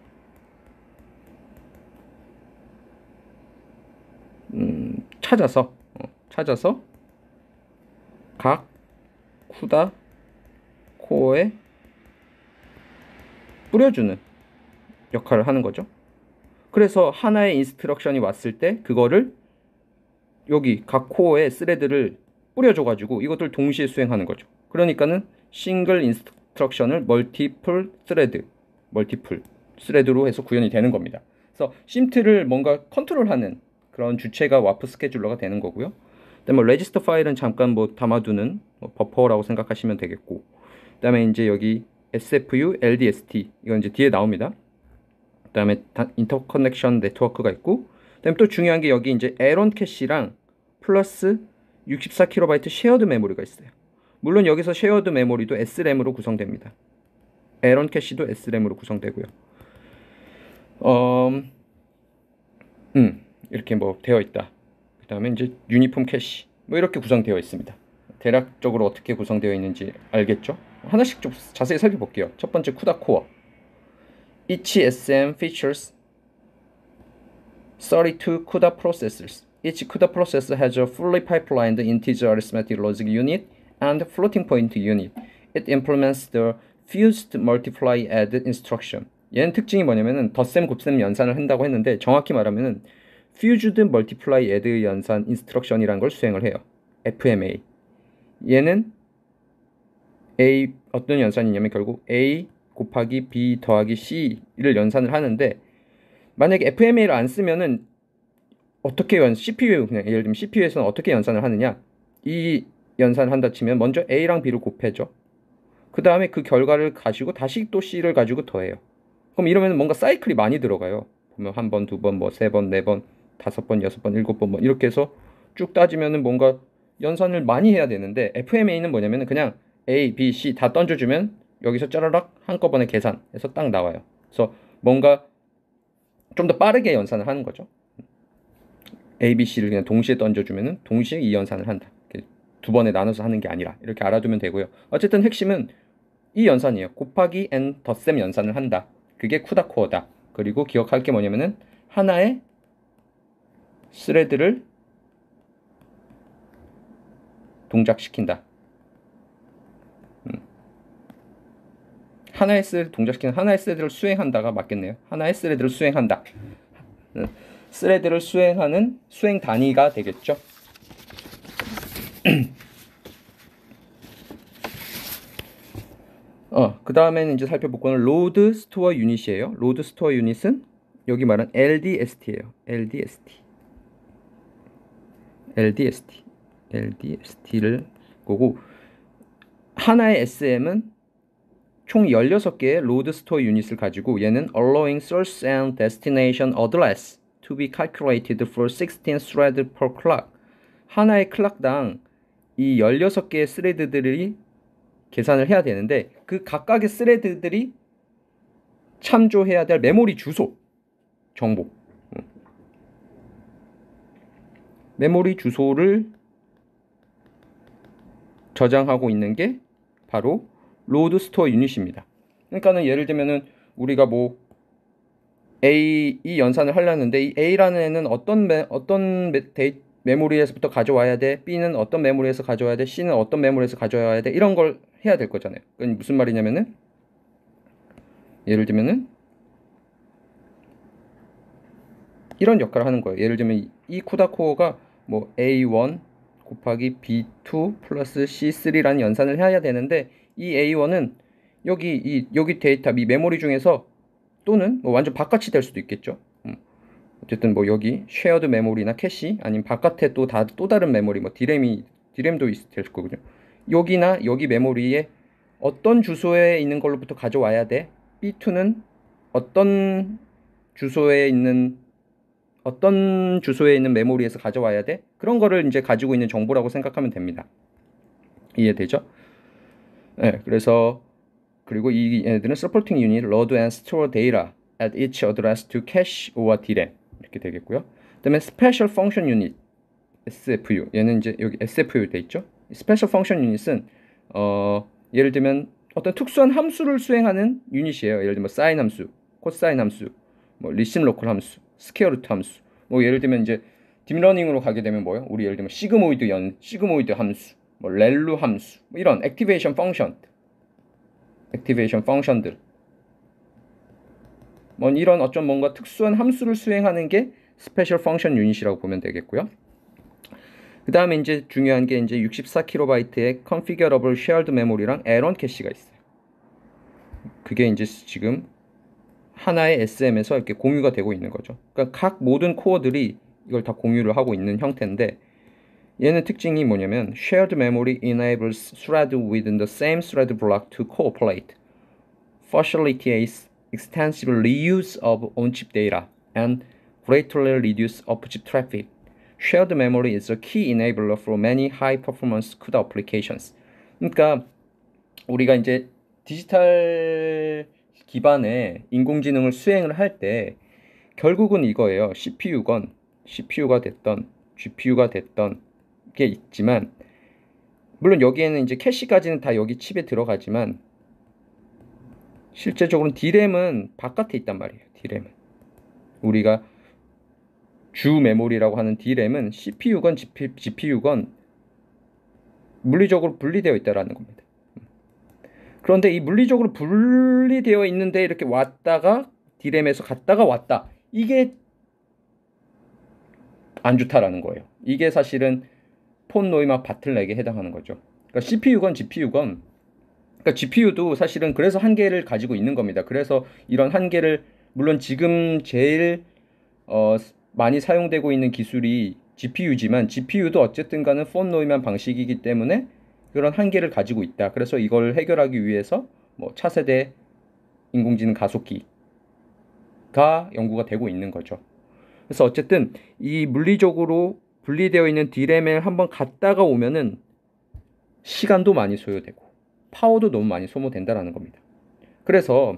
찾아서 각 쿠다 코어에 뿌려주는 역할을 하는 거죠. 그래서 하나의 인스트럭션이 왔을 때 그거를 여기 각 코어에 스레드를 뿌려줘가지고 이것들 동시에 수행하는 거죠. 그러니까는 싱글 인스트럭션을 멀티플 스레드로 해서 구현이 되는 겁니다. 그래서 심트를 뭔가 컨트롤하는 그런 주체가 와프 스케줄러가 되는 거고요. 그다음에 레지스터 파일은 잠깐 뭐 담아두는 버퍼라고 생각하시면 되겠고, 그다음에 이제 여기 SFU, LDST 이건 이제 뒤에 나옵니다. 그다음에 인터커넥션 네트워크가 있고, 그다음에 또 중요한 게 여기 이제 에런 캐시랑 플러스 64KB 쉐어드 메모리가 있어요. 물론 여기서 쉐어드 메모리도 SRAM으로 구성됩니다. 에런 캐시도 SRAM으로 구성되고요. 이렇게 뭐 되어 있다. 그다음에 이제 유니폼 캐시 뭐 이렇게 구성되어 있습니다. 대략적으로 어떻게 구성되어 있는지 알겠죠? 하나씩 좀 자세히 살펴볼게요. 첫 번째 CUDA 코어. Each SM features 32 CUDA processors. Each CUDA processor has a fully pipelined integer arithmetic logic unit and floating point unit. It implements the fused multiply add instruction. 얘는 특징이 뭐냐면은 덧셈 곱셈 연산을 한다고 했는데, 정확히 말하면은 fused multiply add 연산 instruction이라는 걸 수행을 해요. FMA. 얘는 어떤 연산이냐면 결국 A 곱하기 B 더하기 C를 연산을 하는데, 만약에 FMA를 안 쓰면은 어떻게 CPU 그냥 예를 들면 CPU에서는 어떻게 연산을 하느냐, 이 연산을 한다 치면 먼저 A랑 B를 곱해줘. 그 다음에 그 결과를 가지고 다시 또 C를 가지고 더해요. 그럼 이러면 뭔가 사이클이 많이 들어가요. 보면 한 번, 두 번, 뭐 세 번, 네 번, 다섯 번, 여섯 번, 일곱 번, 뭐 이렇게 해서 쭉 따지면은 뭔가 연산을 많이 해야 되는데, FMA는 뭐냐면은 그냥 A, B, C 다 던져주면 여기서 짜라락 한꺼번에 계산해서 딱 나와요. 그래서 뭔가 좀 더 빠르게 연산을 하는 거죠. A, B, C를 그냥 동시에 던져주면은 동시에 이 연산을 한다. 두 번에 나눠서 하는 게 아니라 이렇게 알아두면 되고요. 어쨌든 핵심은 이 연산이에요. 곱하기 n 덧셈 연산을 한다. 그게 CUDA 코어다. 그리고 기억할 게 뭐냐면은 하나의 스레드를 동작시킨다. 하나의 스레드 동작시키는 하나의 스레드를 수행한다가 맞겠네요. 하나의 스레드를 수행한다. 스레드를 수행하는 수행 단위가 되겠죠. 그 다음에는 이제 살펴볼 거는 로드 스토어 유닛이에요. 로드 스토어 유닛은 여기 말한 LDST예요. LDST를 보고, 하나의 SM은 총 16개의 로드 스토어 유닛을 가지고, 얘는 allowing source and destination address to be calculated for 16 threads per clock. 하나의 클락당 이 16개의 스레드들이 계산을 해야 되는데, 그 각각의 스레드들이 참조해야 될 메모리 주소 정보, 메모리 주소를 저장하고 있는 게 바로 로드 스토어 유닛입니다. 그러니까는 예를 들면은 우리가 뭐 이 연산을 하려는데, 이 A라는 애는 어떤 메모리에서부터 가져와야 돼, B는 어떤 메모리에서 가져와야 돼, C는 어떤 메모리에서 가져와야 돼, 이런 걸 해야 될 거잖아요. 그건 무슨 말이냐면은 예를 들면은 이런 역할을 하는 거예요. 예를 들면 이 CUDA 코어가 뭐 A1 곱하기 B2 플러스 C3라는 연산을 해야 되는데, 이 A1은 여기 데이터, 이 메모리 중에서, 또는 뭐 완전 바깥이 될 수도 있겠죠. 어쨌든 뭐 여기 쉐어드 메모리나 캐시, 아니면 바깥에 또 다른 메모리, 뭐 디램도 될 거거든요. 여기나 여기 메모리에 어떤 주소에 있는 걸로부터 가져와야 돼. B2는 어떤 주소에 있는 메모리에서 가져와야 돼. 그런 거를 이제 가지고 있는 정보라고 생각하면 됩니다. 이해되죠? 네, 그리고 이 얘네들은 supporting unit load and store data at each address to cache or DRAM 이렇게 되겠고요. 그다음에 special function unit SFU, 얘는 이제 여기 SFU 돼 있죠. special function unit은 예를 들면 어떤 특수한 함수를 수행하는 유닛이에요. 예를 들면 sin 함수, 코사인 함수, 뭐 리심 로컬 함수, 스퀘어 루트 함수. 뭐 예를 들면 이제 딥러닝으로 가게 되면 뭐요? 우리 예를 들면 시그모이드 함수, 뭐 렐루 함수, 뭐 이런 액티베이션 펑션들, 뭐 이런 뭔가 특수한 함수를 수행하는 게 스페셜 펑션 유닛이라고 보면 되겠고요. 그 다음에 이제 중요한 게 이제 64KB의 configurable shared memory랑 에런 캐시가 있어요. 그게 이제 지금 하나의 SM에서 이렇게 공유가 되고 있는 거죠. 그러니까 각 모든 코어들이 이걸 다 공유를 하고 있는 형태인데, 얘는 특징이 뭐냐면 shared memory enables thread within the same thread block to cooperate. facilitates extensive reuse of on-chip data and greatly reduce off-chip traffic. Shared memory is a key enabler for many high-performance CUDA applications. 그러니까 우리가 이제 디지털 기반의 인공지능을 수행을 할 때 결국은 이거예요. CPU가 됐던 GPU가 됐던 게 있지만 물론 여기에는 이제 캐시까지는 다 여기 칩에 들어가지만 실제적으로는 D램은 바깥에 있단 말이에요. D램은 우리가 주 메모리라고 하는 D램은 CPU건 GPU건 물리적으로 분리되어 있다라는 겁니다. 그런데 이 물리적으로 분리되어 있는데 이렇게 왔다가 D램에서 갔다가 왔다. 이게 안 좋다라는 거예요. 이게 사실은 폰 노이마 바틀렉에 해당하는 거죠. 그러니까 CPU건 GPU건 그러니까 GPU도 사실은 그래서 한계를 가지고 있는 겁니다. 그래서 이런 한계를 물론 지금 제일 많이 사용되고 있는 기술이 GPU지만 GPU도 어쨌든 간은 폰 노이만 방식이기 때문에 그런 한계를 가지고 있다. 그래서 이걸 해결하기 위해서 뭐 차세대 인공지능 가속기가 연구가 되고 있는 거죠. 그래서 어쨌든 이 물리적으로 분리되어 있는 D램을 한번 갔다가 오면은 시간도 많이 소요되고 파워도 너무 많이 소모된다라는 겁니다. 그래서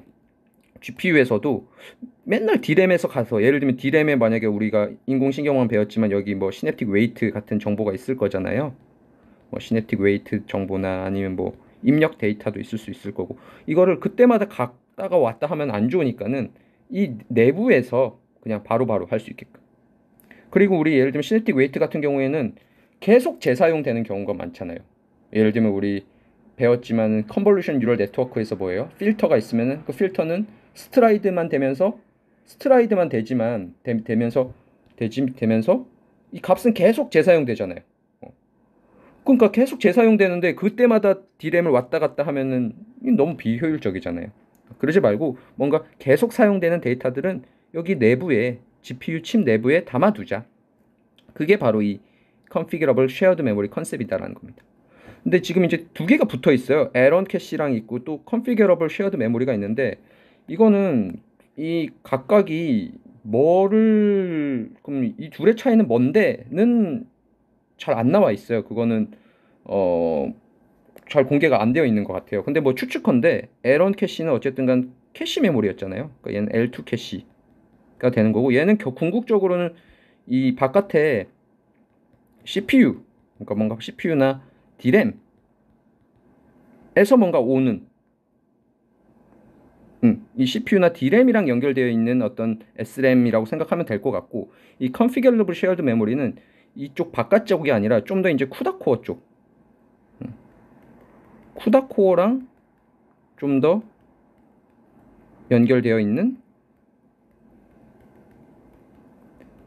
GPU에서도 맨날 D램에서 가서 예를 들면 D램에 만약에 우리가 인공신경만 배웠지만 여기 뭐 시냅틱 웨이트 같은 정보가 있을 거잖아요. 뭐 시냅틱 웨이트 정보나 아니면 뭐 입력 데이터도 있을 수 있을 거고 이거를 그때마다 갔다가 왔다 하면 안 좋으니까는 이 내부에서 그냥 바로바로 할 수 있게끔. 그리고 우리 예를 들면 시냅틱 웨이트 같은 경우에는 계속 재사용되는 경우가 많잖아요. 예를 들면 우리 배웠지만 컨볼루션 뉴럴 네트워크에서 뭐예요? 필터가 있으면은 그 필터는 스트라이드만 되면서 이 값은 계속 재사용되잖아요. 그러니까 계속 재사용되는데 그때마다 D램을 왔다 갔다 하면은 너무 비효율적이잖아요. 그러지 말고 뭔가 계속 사용되는 데이터들은 여기 내부에 GPU 칩 내부에 담아두자. 그게 바로 이 Configurable Shared Memory 컨셉이다라는 겁니다. 근데 지금 이제 두 개가 붙어 있어요. 에런 캐시랑 있고 또 Configurable Shared Memory가 있는데 이거는 이 각각이 그럼 이 둘의 차이는 뭔데는 잘 안 나와 있어요. 그거는 잘 공개가 안 되어 있는 것 같아요. 근데 뭐 추측컨대 에런 캐시는 어쨌든간 캐시 메모리였잖아요. 그러니까 얘는 L2 캐시가 되는 거고 얘는 궁극적으로는 이 바깥에 CPU 그러니까 뭔가 CPU나 D램에서 뭔가 오는 이 CPU나 D램이랑 연결되어 있는 어떤 SRAM이라고 생각하면 될 것 같고 이 Configurable Shared Memory는 이쪽 바깥 쪽이 아니라 좀 더 이제 쿠다코어 쪽 쿠다코어랑 좀 더 연결되어 있는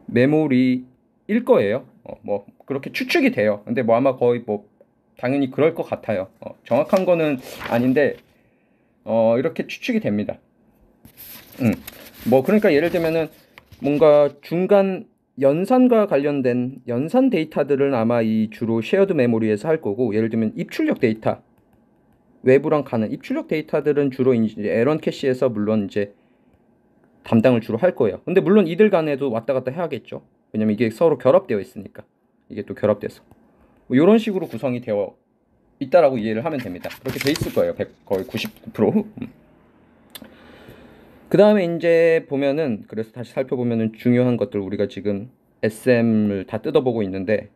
메모리일 거예요. 뭐 그렇게 추측이 돼요. 근데 뭐 아마 거의 뭐 당연히 그럴 것 같아요. 정확한 거는 아닌데 이렇게 추측이 됩니다. 뭐 그러니까 예를 들면은 뭔가 중간 연산과 관련된 연산 데이터들은 아마 이 주로 쉐어드 메모리에서 할 거고 예를 들면 입출력 데이터 외부랑 가는 입출력 데이터들은 주로 이제 에런 캐시에서 물론 이제 담당을 주로 할 거예요. 근데 물론 이들 간에도 왔다 갔다 해야겠죠. 왜냐면 이게 서로 결합되어 있으니까 이게 또 결합돼서 뭐 이런 식으로 구성이 되어 있다라고 이해를 하면 됩니다. 그렇게 돼 있을 거예요. 거의 99%. 그 다음에 이제 보면은 그래서 다시 살펴보면은 중요한 것들 우리가 지금 SM을 다 뜯어보고 있는데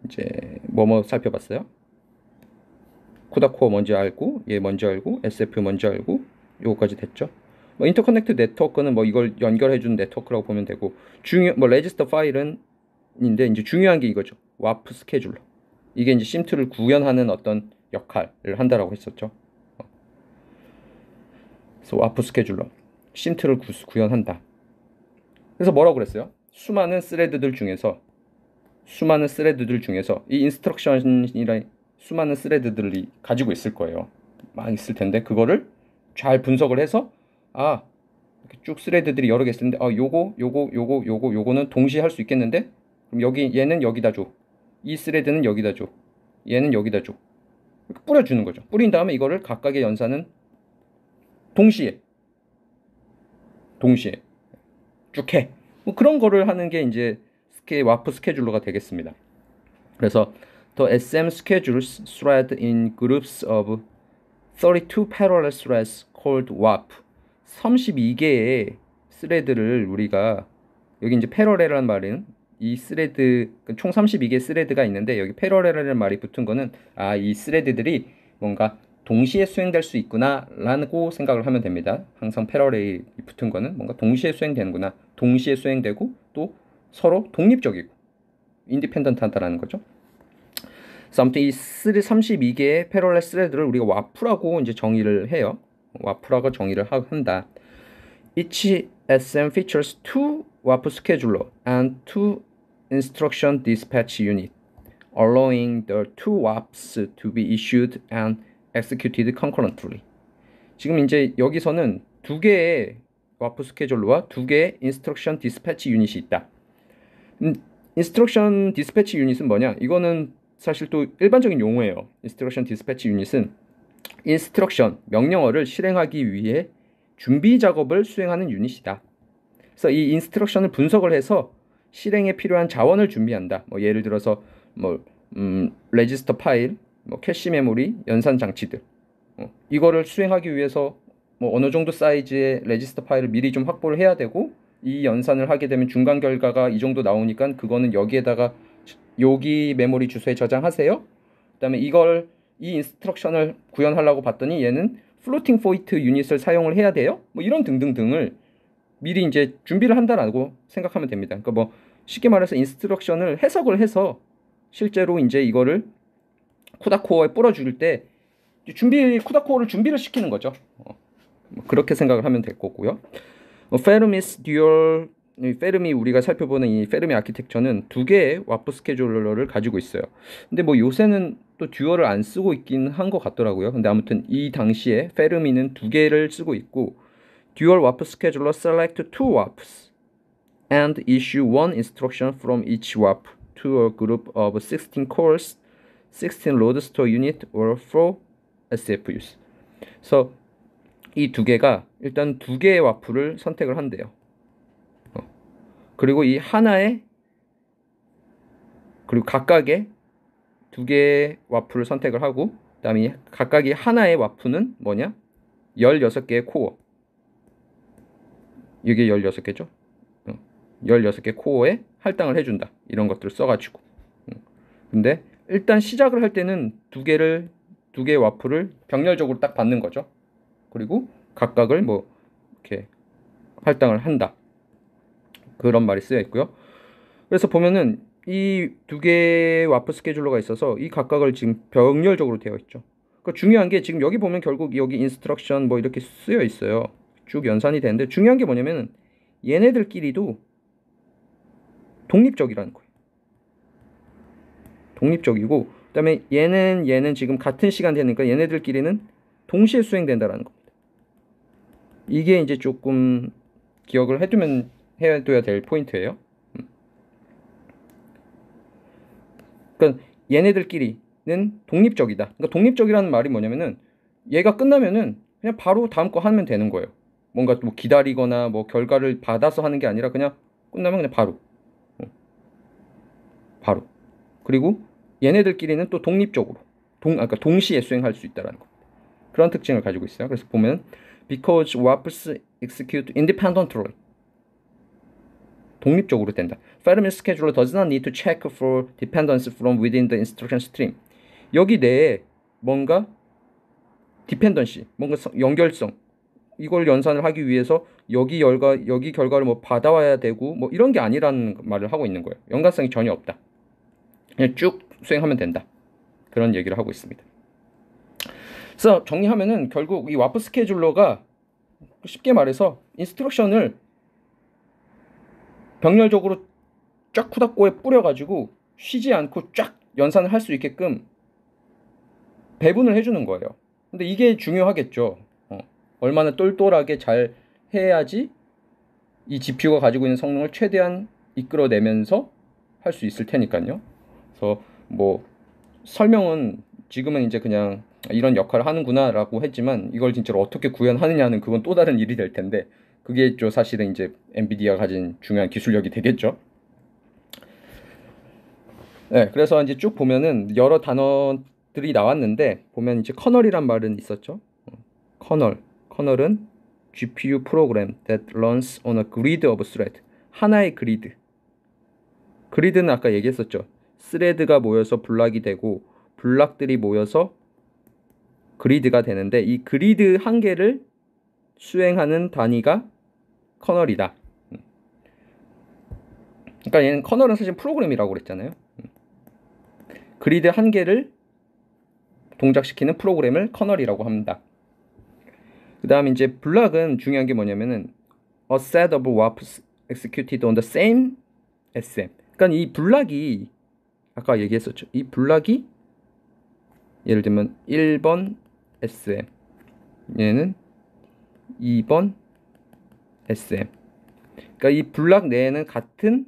이제 뭐 살펴봤어요? 쿠다코어 먼저 알고 얘 먼저 알고 SF 먼저 알고 요거까지 됐죠. 뭐 인터커넥트 네트워크는 뭐 이걸 연결해주는 네트워크라고 보면 되고 뭐 레지스터 파일은 인데 이제 중요한 게 이거죠. 와프 스케줄러. 이게 이제 심트를 구현하는 어떤 역할을 한다라고 했었죠. 그래서 와프 스케줄러. 심트를 구현한다. 그래서 뭐라고 그랬어요? 수많은 스레드들 중에서 이 인스트럭션이라 수많은 스레드들이 가지고 있을 거예요. 막 있을 텐데 그거를 잘 분석을 해서 이렇게 쭉 스레드들이 여러 개 있을 텐데 요거는 동시에 할 수 있겠는데 그럼 얘는 여기다 줘. 이 스레드는 여기다 줘. 얘는 여기다 줘. 뿌려주는 거죠. 뿌린 다음에 이거를 각각의 연산은 동시에 쭉 해. 뭐 그런 거를 하는 게 이제 와프 스케줄러가 되겠습니다. 그래서 the SM schedules thread in groups of 32 parallel threads called WAP. 32개의 스레드를 우리가 여기 이제 패러렐이라는 말은 이 스레드 총 32개의 스레드가 있는데 여기 패러렐이라는 말이 붙은 거는 이 스레드들이 뭔가 동시에 수행될 수 있구나 라고 생각을 하면 됩니다. 항상 패러렐이 붙은 거는 뭔가 동시에 수행되는구나, 동시에 수행되고 또 서로 독립적이고 인디펜던트하다라는 거죠. 그래서 아무튼 이 32개의 패러렐 스레드를 우리가 와프라고 이제 정의를 해요. 와프라고 정의를 한다. Each SM features two WAP scheduler and two instruction dispatch unit, allowing the two WAPs to be issued and executed concurrently. 지금 이제 여기서는 두 개의 WAP 스케줄러와 두 개의 인스트럭션 디스패치 유닛이 있다. 인스트럭션 디스패치 유닛은 뭐냐? 이거는 사실 또 일반적인 용어예요. 인스트럭션 디스패치 유닛은 인스트럭션, 명령어를 실행하기 위해 준비 작업을 수행하는 유닛이다. 그래서 이 인스트럭션을 분석을 해서 실행에 필요한 자원을 준비한다. 뭐 예를 들어서 레지스터 파일, 뭐 캐시 메모리, 연산 장치들. 이거를 수행하기 위해서 뭐 어느 정도 사이즈의 레지스터 파일을 미리 좀 확보를 해야 되고, 이 연산을 하게 되면 중간 결과가 이 정도 나오니까 그거는 여기에다가 여기 메모리 주소에 저장하세요. 그다음에 이 인스트럭션을 구현하려고 봤더니 얘는 플로팅 포인트 유닛을 사용을 해야 돼요. 뭐 이런 등등등을 미리 이제 준비를 한다라고 생각하면 됩니다. 그러니까 뭐 쉽게 말해서 인스트럭션을 해석을 해서 실제로 이제 이거를 쿠다코어에 뿌려줄 때 쿠다코어를 준비를 시키는 거죠. 뭐 그렇게 생각을 하면 될 거고요. 페르미스 듀얼, 페르미 우리가 살펴보는 이 페르미 아키텍처는 두 개의 와프 스케줄러를 가지고 있어요. 근데 뭐 요새는 또 듀얼을 안 쓰고 있긴 한 것 같더라고요. 근데 아무튼 이 당시에 페르미는 두 개를 쓰고 있고, 듀얼 와프 스케줄러 select two WAPs and issue one instruction from each WAP to a group of 16 cores, 16 load store unit or 4 SFUs. 그래서 이 두 개가 일단 두 개의 와프를 선택을 한대요. 그리고 이 하나의, 그리고 각각의 두 개의 와프를 선택을 하고, 그 다음에 각각이 하나의 와프는 뭐냐? 16개의 코어. 이게 16개죠? 16개 코어에 할당을 해준다. 이런 것들을 써가지고. 근데 일단 시작을 할 때는 두 개의 와프를 병렬적으로 딱 받는 거죠. 그리고 각각을 뭐 이렇게 할당을 한다. 그런 말이 쓰여 있고요. 그래서 보면은 이 두 개의 와프 스케줄러가 있어서 이 각각을 지금 병렬적으로 되어 있죠. 그러니까 중요한 게 지금 여기 보면 결국 여기 인스트럭션 뭐 이렇게 쓰여 있어요. 쭉 연산이 되는데 중요한 게 뭐냐면은 얘네들끼리도 독립적이라는 거예요. 독립적이고, 그다음에 얘는 지금 같은 시간 되니까 얘네들끼리는 동시에 수행된다라는 겁니다. 이게 이제 조금 기억을 해둬야 될 포인트예요. 그러니까 얘네들끼리는 독립적이다. 그러니까 독립적이라는 말이 뭐냐면은 얘가 끝나면은 그냥 바로 다음 거 하면 되는 거예요. 뭔가 뭐 기다리거나 뭐 결과를 받아서 하는 게 아니라 그냥 끝나면 그냥 바로. 그리고 얘네들끼리는 또 독립적으로 그러니까 동시에 수행할 수 있다라는 거. 그런 특징을 가지고 있어요. 그래서 보면 because WAPs execute independently, 독립적으로 된다. Fermi scheduler does not need to check for dependence from within the instruction stream. 여기 내에 뭔가 디펜던시, 뭔가 연결성, 이걸 연산을 하기 위해서 여기 결과를 뭐 받아와야 되고 뭐 이런 게 아니라는 말을 하고 있는 거예요. 연관성이 전혀 없다. 그냥 쭉 수행하면 된다. 그런 얘기를 하고 있습니다. 그래서 정리하면은 결국 이 와프 스케줄러가 쉽게 말해서 인스트럭션을 병렬적으로 쫙 쿠다코에 뿌려가지고 쉬지 않고 쫙 연산을 할 수 있게끔 배분을 해주는 거예요. 근데 이게 중요하겠죠. 얼마나 똘똘하게 잘 해야지 이 GPU가 가지고 있는 성능을 최대한 이끌어내면서 할 수 있을 테니까요. 그래서 뭐 설명은 지금은 이제 그냥 이런 역할을 하는구나 라고 했지만 이걸 진짜로 어떻게 구현하느냐는 그건 또 다른 일이 될 텐데 그게 좀 사실은 이제 엔비디아가 가진 중요한 기술력이 되겠죠. 네, 그래서 이제 쭉 보면은 여러 단어들이 나왔는데 보면 이제 커널이란 말은 있었죠. 커널은 GPU program that runs on a grid of thread. 하나의 그리드. 그리드는 아까 얘기했었죠. 스레드가 모여서 블락이 되고 블락들이 모여서 그리드가 되는데 이 그리드 한 개를 수행하는 단위가 커널이다. 그러니까 얘는 커널은 사실 프로그램이라고 그랬잖아요. 그리드 한 개를 동작시키는 프로그램을 커널이라고 합니다. 그 다음에 이제 블락은 중요한 게 뭐냐면은 a set of warps executed on the same SM. 그러니까 이 블락이 아까 얘기했었죠. 이 블락이 예를 들면 1번 SM, 얘는 2번 SM. 그러니까 이 블락 내에는 같은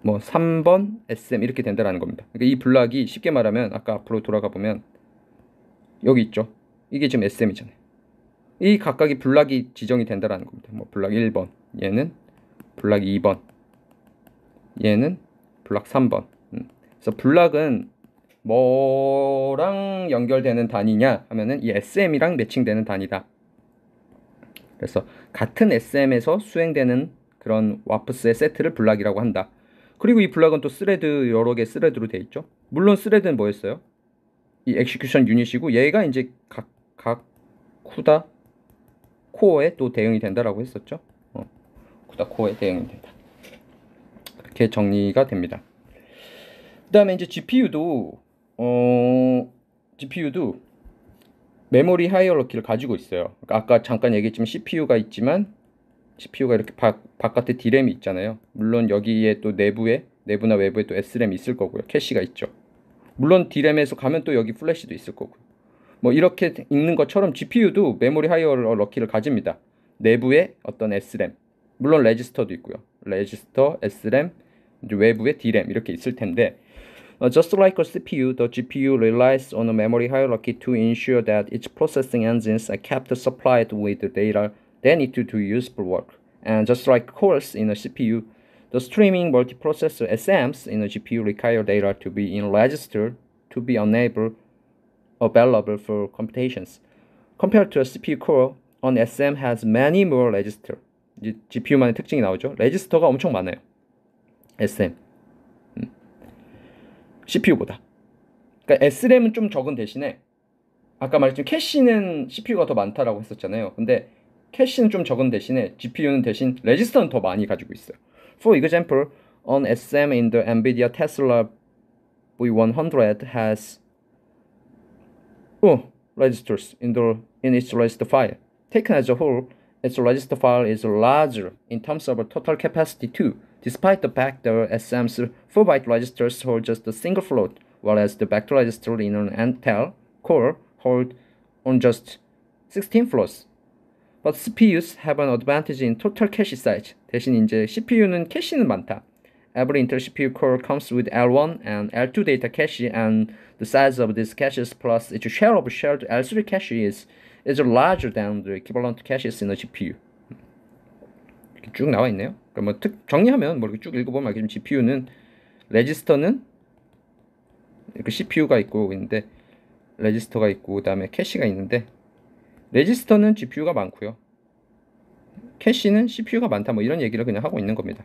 뭐 3번 SM 이렇게 된다라는 겁니다. 그러니까 이 블락이 쉽게 말하면 아까 앞으로 돌아가 보면 여기 있죠. 이게 지금 SM이잖아요. 이 각각의 블락이 지정이 된다라는 겁니다. 뭐 블락 1번, 얘는 블락 2번, 얘는 블락 3번. 그래서 블락은 뭐랑 연결되는 단위냐 하면은 이 SM이랑 매칭되는 단위다. 그래서 같은 SM에서 수행되는 그런 와프스의 세트를 블락이라고 한다. 그리고 이 블락은 또 스레드 여러 개 스레드로 되어 있죠. 물론 스레드는 뭐였어요? 이 엑시큐션 유닛이고 얘가 이제 각 쿠다 코어에 또 대응이 된다라고 했었죠. 쿠다 코어에 대응이 된다. 그렇게 정리가 됩니다. 그 다음에 이제 GPU도 메모리 하이어러키를 가지고 있어요. 그러니까 아까 잠깐 얘기했지만 CPU가 있지만 CPU가 이렇게 바깥에 D램이 있잖아요. 물론 여기에 또 내부나 외부에 또 SRAM이 있을 거고요. 캐시가 있죠. 물론 D램에서 가면 또 여기 플래시도 있을 거고요. 뭐 이렇게 읽는 것처럼 GPU도 메모리 하이어러키를 가집니다. 내부에 어떤 SRAM, 물론 레지스터도 있고요. 레지스터, SRAM, 외부에 D램 이렇게 있을 텐데 just like a CPU, the GPU relies on a memory hierarchy to ensure that its processing engines are kept supplied with the data they need to do useful work. And just like cores in a CPU, the streaming multiprocessor SMs in a GPU require data to be in register to be available for computations. Compared to a CPU core, an SM has many more register. GPU만의 특징이 나오죠. 레지스터가 엄청 많아요. SM. CPU보다. 그러니까 SRAM은 좀 적은 대신에 아까 말했지만 캐시는 CPU가 더 많다라고 했었잖아요. 근데 캐시는 좀 적은 대신에 GPU는 대신 레지스터는 더 많이 가지고 있어요. For example, an SM in the NVIDIA Tesla V100 has registers in its register file. Taken as a whole, its register file is larger in terms of total capacity too, despite the fact the SM's 4-byte registers hold just a single float, whereas the vector register in an Intel core hold on just 16 floats. But CPUs have an advantage in total cache size. 대신 이제 CPU는 캐시는 많다. Every Intel CPU core comes with L1 and L2 data cache, and the size of these caches plus its share of shared L3 cache is larger than the equivalent caches in a GPU. 이렇게 쭉 나와 있네요. 그러니까 뭐 정리하면 뭐 이렇게 쭉 읽어보면 알겠지만 GPU는 레지스터는 이렇게 CPU가 있고 있는데 레지스터가 있고 그다음에 캐시가 있는데 레지스터는 GPU가 많고요. 캐시는 CPU가 많다. 뭐 이런 얘기를 그냥 하고 있는 겁니다.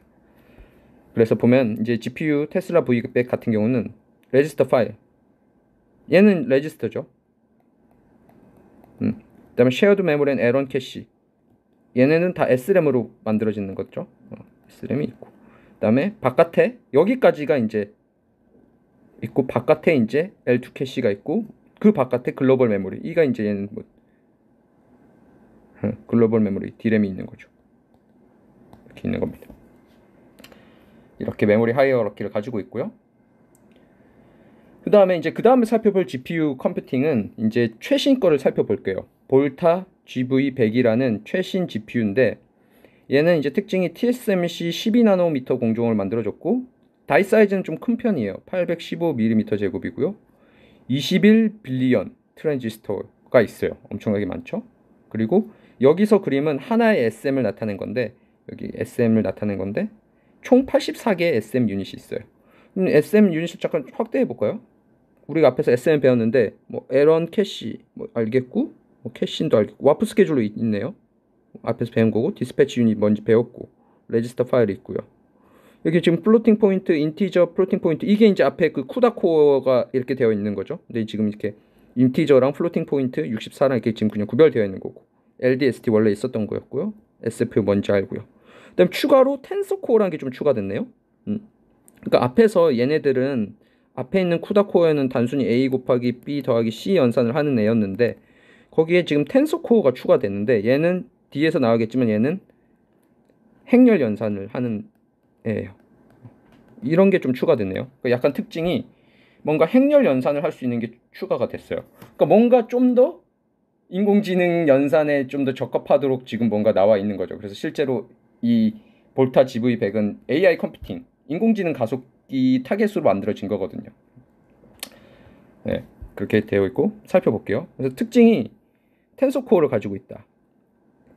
그래서 보면 이제 GPU 테슬라 V100 같은 경우는 레지스터 파일. 얘는 레지스터죠. 그다음에 쉐어드 메모리 앤 에런 캐시. 얘네는 다 SRAM으로 만들어지는 거죠. SRAM이 있고. 그다음에 바깥에 여기까지가 이제 있고 바깥에 이제 L2 캐시가 있고 그 바깥에 글로벌 메모리. 이가 이제 얘는 뭐 글로벌 메모리 D램이 있는 거죠. 이렇게 있는 겁니다. 이렇게 메모리 하이어러키를 가지고 있고요. 그 다음에 살펴볼 GPU 컴퓨팅은 이제 최신 거를 살펴볼게요. 볼타 GV100이라는 최신 GPU인데 얘는 이제 특징이 TSMC 12나노미터 공정을 만들어줬고 다이 사이즈는 좀 큰 편이에요. 815mm 제곱이고요. 21 빌리언 트랜지스터가 있어요. 엄청나게 많죠. 그리고 여기서 그림은 하나의 SM을 나타낸 건데, 여기 SM을 나타낸 건데 총 84개의 SM 유닛이 있어요. SM 유닛을 잠깐 확대해 볼까요? 우리가 앞에서 SM 배웠는데 뭐 에런 캐시 뭐 알겠고, 뭐 캐신도 알겠고, 와프 스케줄로 있네요. 앞에서 배운 거고, 디스패치 유닛 뭔지 배웠고, 레지스터 파일이 있고요. 여기 지금 플로팅 포인트, 인티저, 플로팅 포인트, 이게 이제 앞에 그 쿠다 코어가 이렇게 되어 있는 거죠. 근데 지금 이렇게 인티저랑 플로팅 포인트 64랑 이렇게 지금 그냥 구별되어 있는 거고, LDST 원래 있었던 거였고요. SF 뭔지 알고요. 그다음 추가로 텐서 코어라는 게 좀 추가됐네요. 그러니까 앞에서 얘네들은 앞에 있는 쿠다 코어에는 단순히 A 곱하기 B 더하기 C 연산을 하는 애였는데, 거기에 지금 텐서 코어가 추가됐는데, 얘는 뒤에서 나오겠지만 얘는 행렬 연산을 하는 애예요. 이런 게 좀 추가됐네요. 그러니까 약간 특징이 뭔가 행렬 연산을 할 수 있는 게 추가가 됐어요. 그러니까 뭔가 좀 더 인공지능 연산에 좀 더 적합하도록 지금 뭔가 나와 있는 거죠. 그래서 실제로 이 볼타 GV100은 AI 컴퓨팅, 인공지능 가속기 타겟으로 만들어진 거거든요. 네, 그렇게 되어 있고 살펴볼게요. 그래서 특징이 텐서코어를 가지고 있다.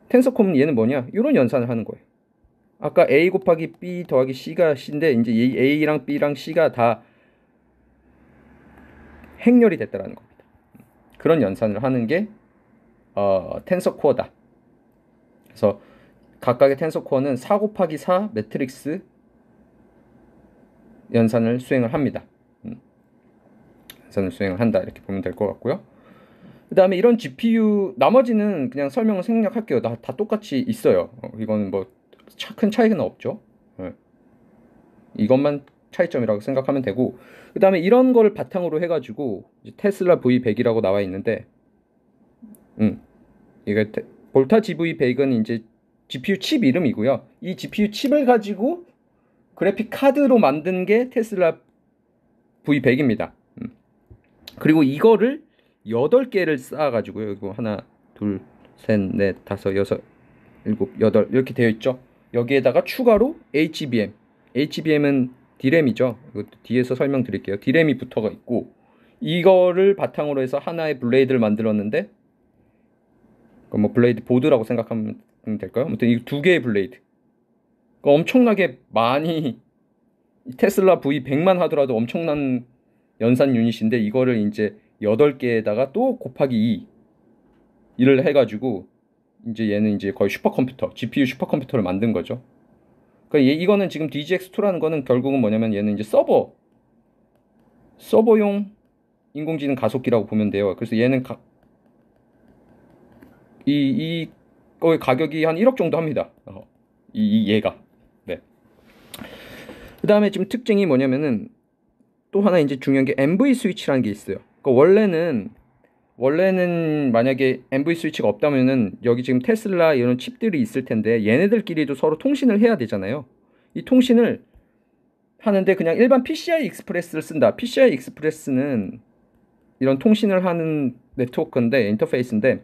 텐서코어는 얘는 뭐냐? 이런 연산을 하는 거예요. 아까 A 곱하기 B 더하기 C가 C인데 이제 A랑 B랑 C가 다 행렬이 됐다라는 겁니다. 그런 연산을 하는 게 텐서코어다. 그래서 각각의 텐서코어는 4 곱하기 4 매트릭스 연산을 수행을 합니다. 연산을 수행을 한다, 이렇게 보면 될 것 같고요. 그 다음에 이런 GPU, 나머지는 그냥 설명을 생략할게요. 다 똑같이 있어요. 이거는 뭐 큰 차이는 없죠. 이것만 차이점이라고 생각하면 되고, 그 다음에 이런 거를 바탕으로 해가지고 테슬라 V100이라고 나와 있는데, 이게 볼타 GV100은 이제 GPU 칩 이름이고요. 이 GPU 칩을 가지고 그래픽 카드로 만든 게 테슬라 V100입니다. 그리고 이거를 8개를 쌓아가지고요. 이거 하나, 둘, 셋, 넷, 다섯, 여섯, 일곱, 여덟 이렇게 되어 있죠. 여기에다가 추가로 HBM은 D램이죠. 이것도 뒤에서 설명드릴게요. D램이 붙어가 있고, 이거를 바탕으로 해서 하나의 블레이드를 만들었는데, 뭐 블레이드 보드라고 생각하면 될까요? 아무튼 이 2개의 블레이드, 엄청나게 많이, 테슬라 V100만 하더라도 엄청난 연산 유닛인데, 이거를 이제 8개에다가 또 곱하기 2를 해가지고 이제 얘는 이제 거의 슈퍼컴퓨터, GPU 슈퍼컴퓨터를 만든 거죠. 그러니까 이거는 지금 DGX2라는 거는 결국은 뭐냐면 얘는 이제 서버용 인공지능 가속기라고 보면 돼요. 그래서 얘는 이거의 가격이 한 1억 정도 합니다. 얘가. 네. 그 다음에 지금 특징이 뭐냐면은 또 하나 이제 중요한 게 MV 스위치라는 게 있어요. 그러니까 원래는 만약에 MV 스위치가 없다면은 여기 지금 테슬라 이런 칩들이 있을 텐데, 얘네들끼리도 서로 통신을 해야 되잖아요. 이 통신을 하는데 그냥 일반 PCI 익스프레스를 쓴다. PCI 익스프레스는 이런 통신을 하는 네트워크인데, 인터페이스인데,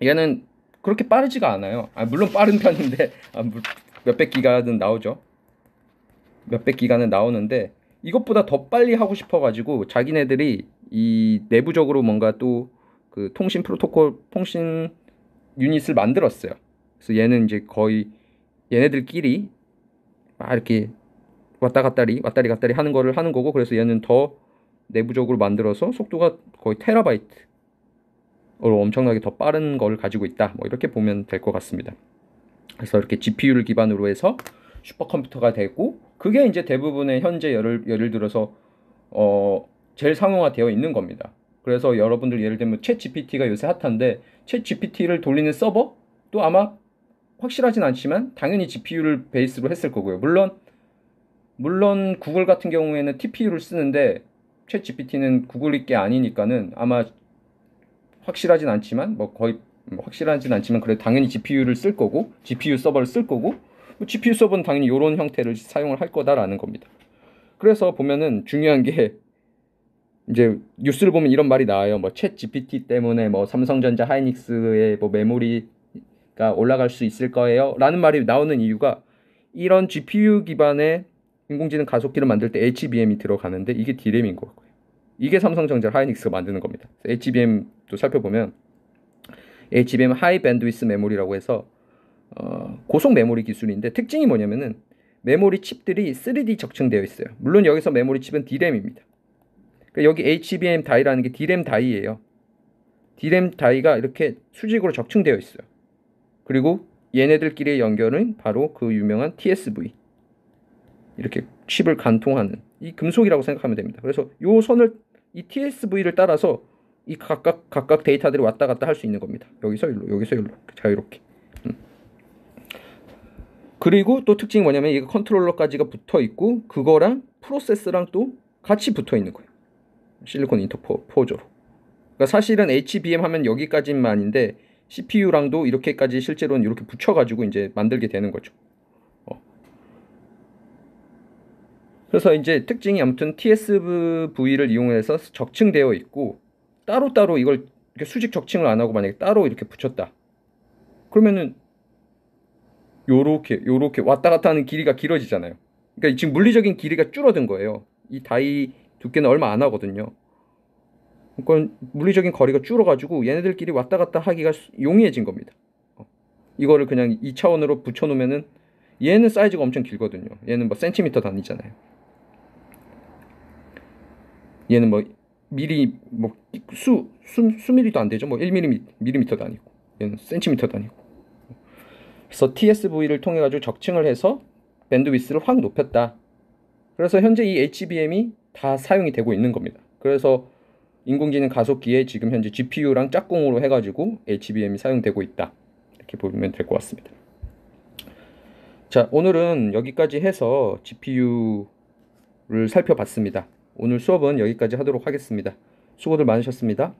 얘는 그렇게 빠르지가 않아요. 물론 빠른 편인데 몇백 기가는 나오죠. 몇백 기가는 나오는데, 이것보다 더 빨리 하고 싶어가지고 자기네들이 이 내부적으로 뭔가 또 그 통신 프로토콜, 통신 유닛을 만들었어요. 그래서 얘는 이제 거의 얘네들끼리 막 이렇게 왔다 갔다리 하는 거를 하는 거고, 그래서 얘는 더 내부적으로 만들어서 속도가 거의 테라바이트로 엄청나게 더 빠른 걸 가지고 있다, 뭐 이렇게 보면 될 것 같습니다. 그래서 이렇게 GPU를 기반으로 해서 슈퍼컴퓨터가 되고, 그게 이제 대부분의 현재 예를 들어서 제일 상용화되어 있는 겁니다. 그래서 여러분들 예를 들면 챗 GPT가 요새 핫한데, 챗 GPT를 돌리는 서버도 아마 확실하진 않지만 당연히 GPU를 베이스로 했을 거고요. 물론 구글 같은 경우에는 TPU를 쓰는데, 챗 GPT는 구글이 게 아니니까는 아마 확실하진 않지만 그래 당연히 GPU를 쓸 거고, GPU 서버를 쓸 거고, GPU 서버는 당연히 이런 형태를 사용을 할 거다라는 겁니다. 그래서 보면은 중요한 게, 이제 뉴스를 보면 이런 말이 나와요. 뭐 챗 GPT 때문에 뭐 삼성전자 하이닉스의 뭐 메모리가 올라갈 수 있을 거예요 라는 말이 나오는 이유가, 이런 GPU 기반의 인공지능 가속기를 만들 때 HBM이 들어가는데 이게 D램인 거고요. 이게 삼성전자 하이닉스가 만드는 겁니다. HBM도 살펴보면 HBM 하이 밴드위스 메모리라고 해서 고속 메모리 기술인데 특징이 뭐냐면은 메모리 칩들이 3D 적층되어 있어요. 물론 여기서 메모리 칩은 D램입니다. 그러니까 여기 HBM 다이라는 게 D램 다이예요. D램 다이가 이렇게 수직으로 적층되어 있어요. 그리고 얘네들끼리의 연결은 바로 그 유명한 TSV, 이렇게 칩을 간통하는 이 금속이라고 생각하면 됩니다. 그래서 요 선을, 이 TSV를 따라서 이 각각 데이터들이 왔다 갔다 할 수 있는 겁니다. 여기서 일로, 여기서 일로, 자유롭게. 그리고 또 특징이 뭐냐면 이거 컨트롤러까지가 붙어 있고 그거랑 프로세스랑 또 같이 붙어 있는 거예요. 실리콘 인터포저로. 그러니까 사실은 HBM 하면 여기까지만인데 CPU랑도 이렇게까지 실제로는 이렇게 붙여가지고 이제 만들게 되는 거죠. 그래서 이제 특징이 아무튼 TSV를 이용해서 적층되어 있고 따로따로 이걸 이렇게 수직 적층을 안 하고 만약에 따로 이렇게 붙였다. 그러면은 요렇게 왔다 갔다 하는 길이가 길어지잖아요. 그러니까 지금 물리적인 길이가 줄어든 거예요. 이 다이 두께는 얼마 안 하거든요. 그러니까 물리적인 거리가 줄어가지고 얘네들끼리 왔다 갔다 하기가 용이해진 겁니다. 이거를 그냥 2차원으로 붙여놓으면은 얘는 사이즈가 엄청 길거든요. 얘는 뭐 센티미터 단위잖아요. 얘는 뭐 미리 뭐 수미리도 안 되죠. 뭐 1mm 단위고 얘는 센티미터 단위고. 그래서 TSV를 통해 가지고 적층을 해서 밴드위스를 확 높였다. 그래서 현재 이 HBM이 다 사용이 되고 있는 겁니다. 그래서 인공지능 가속기에 지금 현재 GPU랑 짝꿍으로 해가지고 HBM이 사용되고 있다. 이렇게 보면 될 것 같습니다. 자, 오늘은 여기까지 해서 GPU를 살펴봤습니다. 오늘 수업은 여기까지 하도록 하겠습니다. 수고들 많으셨습니다.